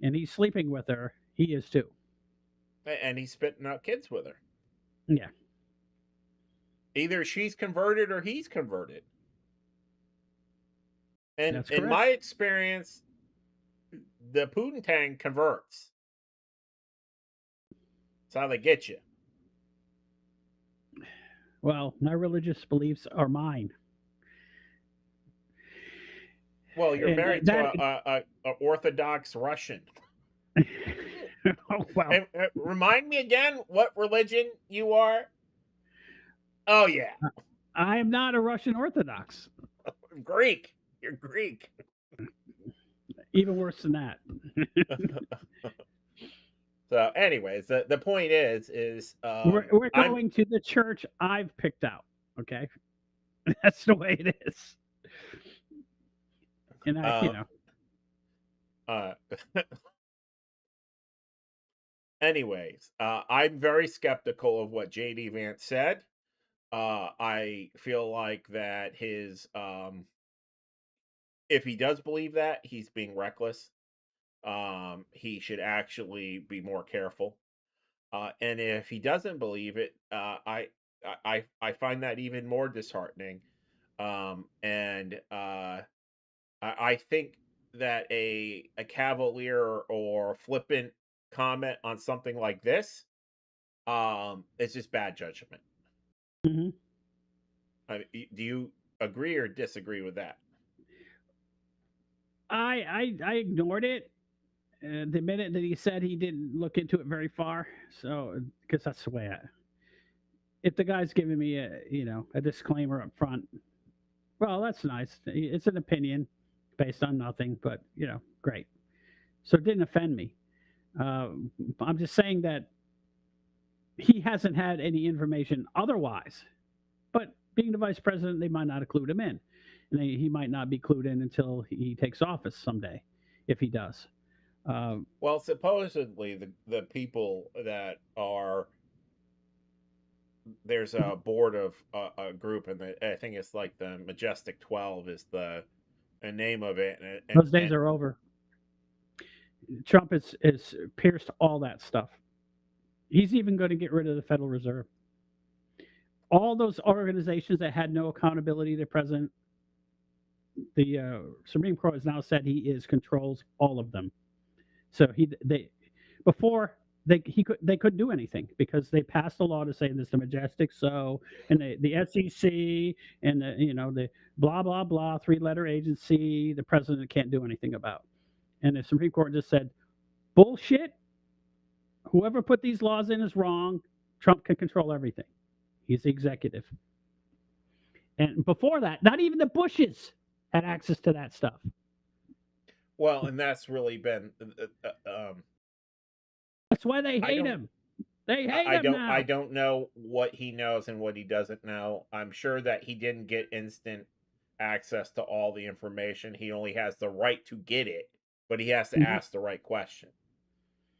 and he's sleeping with her, he is too. And he's spitting out kids with her. Yeah, Either she's converted or he's converted. And that's in correct. my experience, the Poontang converts. That's how they get you. Well, my religious beliefs are mine. Well, you're And married to that a Orthodox Russian. Oh, well, And remind me again what religion you are. Oh yeah, I am not a Russian Orthodox. Greek. You're Greek. Even worse than that. So, anyways, the point is We're I'm going to the church I've picked out. Okay, that's the way it is. And uh uh anyways, I'm very skeptical of what JD Vance said. I feel like that his if he does believe that, he's being reckless. He should actually be more careful. And if he doesn't believe it, I find that even more disheartening. And I think that a cavalier or flippant comment on something like this, it's just bad judgment. Mhm. Do you agree or disagree with that? I ignored it the minute that he said he didn't look into it very far. So because that's the way if the guy's giving me a disclaimer up front, well, that's nice. It's an opinion based on nothing, but great. So it didn't offend me. I'm just saying that he hasn't had any information otherwise. But being the vice president, they might not have clued him in, and he might not be clued in until he takes office someday, if he does. Um, Well, supposedly the people that are there's a board of a group, and I think it's like the Majestic 12 is the name of it, those days are over. Trump is pierced all that stuff. He's even going to get rid of the Federal Reserve. All those organizations that had no accountability to the president, the Supreme Court has now said he controls all of them. So they before they couldn't do anything because they passed a law to say this the majestic so and the SEC and the blah blah blah 3-letter agency the president can't do anything about. And the Supreme Court just said bullshit. Whoever put these laws in is wrong. Trump can control everything. He's the executive. And before that, not even the Bushes had access to that stuff. well, and that's really been That's why they I hate don't him. They hate him I now. don't know what he knows and what he doesn't know. I'm sure that he didn't get instant access to all the information. He only has the right to get it, but he has to Mhm. ask the right question.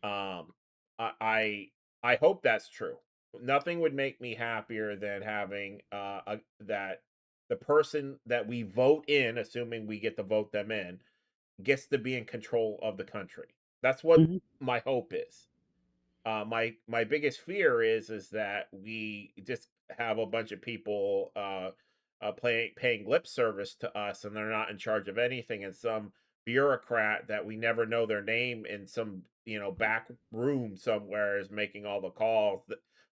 Um, I I hope that's true. Nothing would make me happier than having that the person that we vote in, assuming we get to vote them in, gets to be in control of the country. That's what Mhm. my hope is. My biggest fear is that we just have a bunch of people paying lip service to us, and they're not in charge of anything, and some bureaucrat that we never know their name in some back room somewhere is making all the calls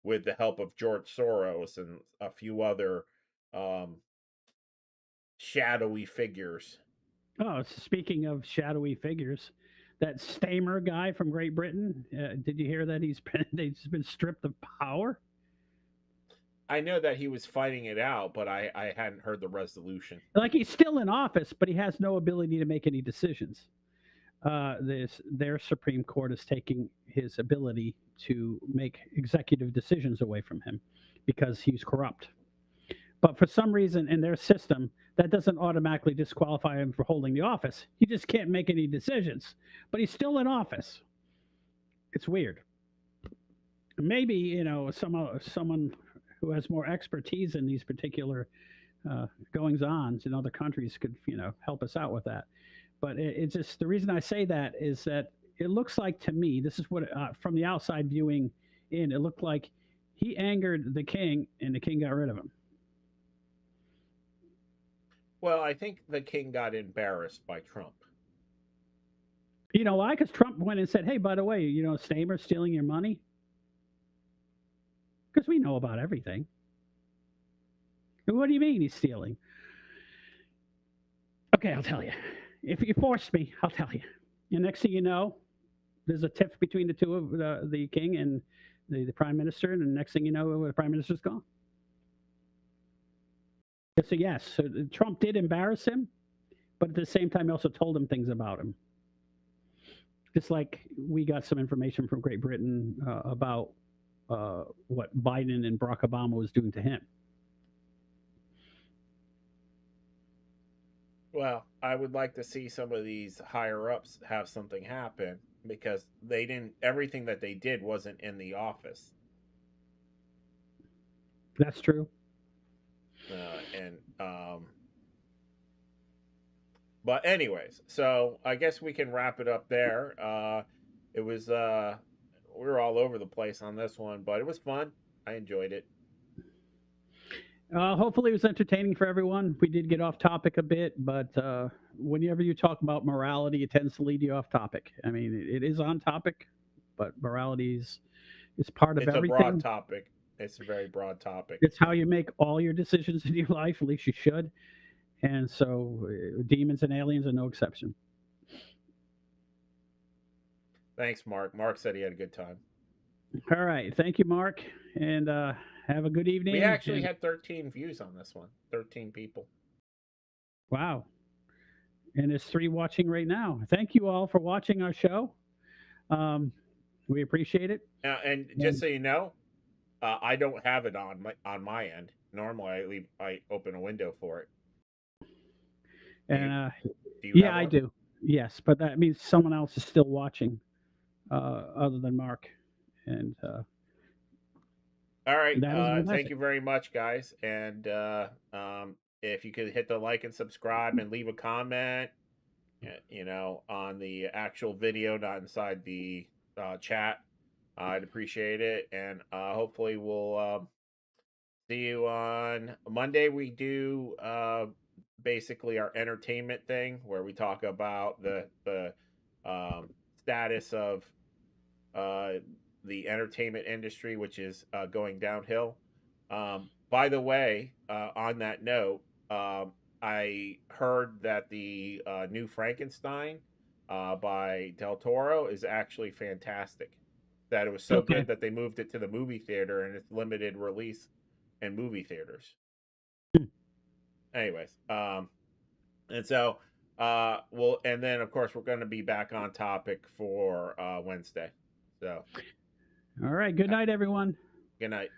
with the help of George Soros and a few other um, shadowy figures. Oh, speaking of shadowy figures, that Stamer guy from Great Britain, did you hear that he's been stripped of power? I know that he was fighting it out, but I hadn't heard the resolution. Like he's still in office, but he has no ability to make any decisions. Their Supreme Court is taking his ability to make executive decisions away from him because he's corrupt. But for some reason in their system, that doesn't automatically disqualify him for holding the office. He just can't make any decisions, but he's still in office. It's weird. Maybe someone who has more expertise in these particular goings ons in other countries could help us out with that. But it's just the reason I say that is that it looks like to me this is what from the outside viewing in it looked like he angered the king and the king got rid of him. Well, I think the king got embarrassed by Trump. You know why? Because Trump went and said, "Hey, by the way, Stamer's stealing your money." Because we know about everything. What do you mean he's stealing? Okay, I'll tell you. If you force me, I'll tell you. And next thing you know, there's a tiff between the two of the king and the prime minister, and the next thing you know, the prime minister's gone. So yes, so Trump did embarrass him, but at the same time, he also told him things about him. Just like we got some information from Great Britain about what Biden and Barack Obama was doing to him. Well, I would like to see some of these higher ups have something happen because they didn't. Everything that they did wasn't in the office. That's true. But anyways, so I guess we can wrap it up there. It was we were all over the place on this one, but it was fun. I enjoyed it. Hopefully, it was entertaining for everyone. We did get off topic a bit, but whenever you talk about morality, it tends to lead you off topic. I mean, it is on topic, but morality is part of everything. It's a broad topic. It's a very broad topic. It's how you make all your decisions in your life. At least you should. And so, demons and aliens are no exception. Thanks, Mark. Mark said he had a good time. All right. Thank you, Mark. And have a good evening. We actually had 13 views on this one. 13 people. Wow. And there's 3 watching right now. Thank you all for watching our show. We appreciate it. And just so you know, I don't have it on my end. Normally, I open a window for it. And I do. Yes, but that means someone else is still watching, other than Mark. And all right. Thank you very much, guys. And if you could hit the like and subscribe and leave a comment, on the actual video, not inside the chat, I'd appreciate it. And hopefully we'll see you on Monday. We do basically our entertainment thing where we talk about the status of the entertainment industry, which is going downhill. By the way, on that note, I heard that the new Frankenstein by Del Toro is actually fantastic. That it was so good that they moved it to the movie theater and it's limited release in movie theaters. Anyways, and so and then of course we're going to be back on topic for Wednesday. So, all right. Good night, everyone. Good night.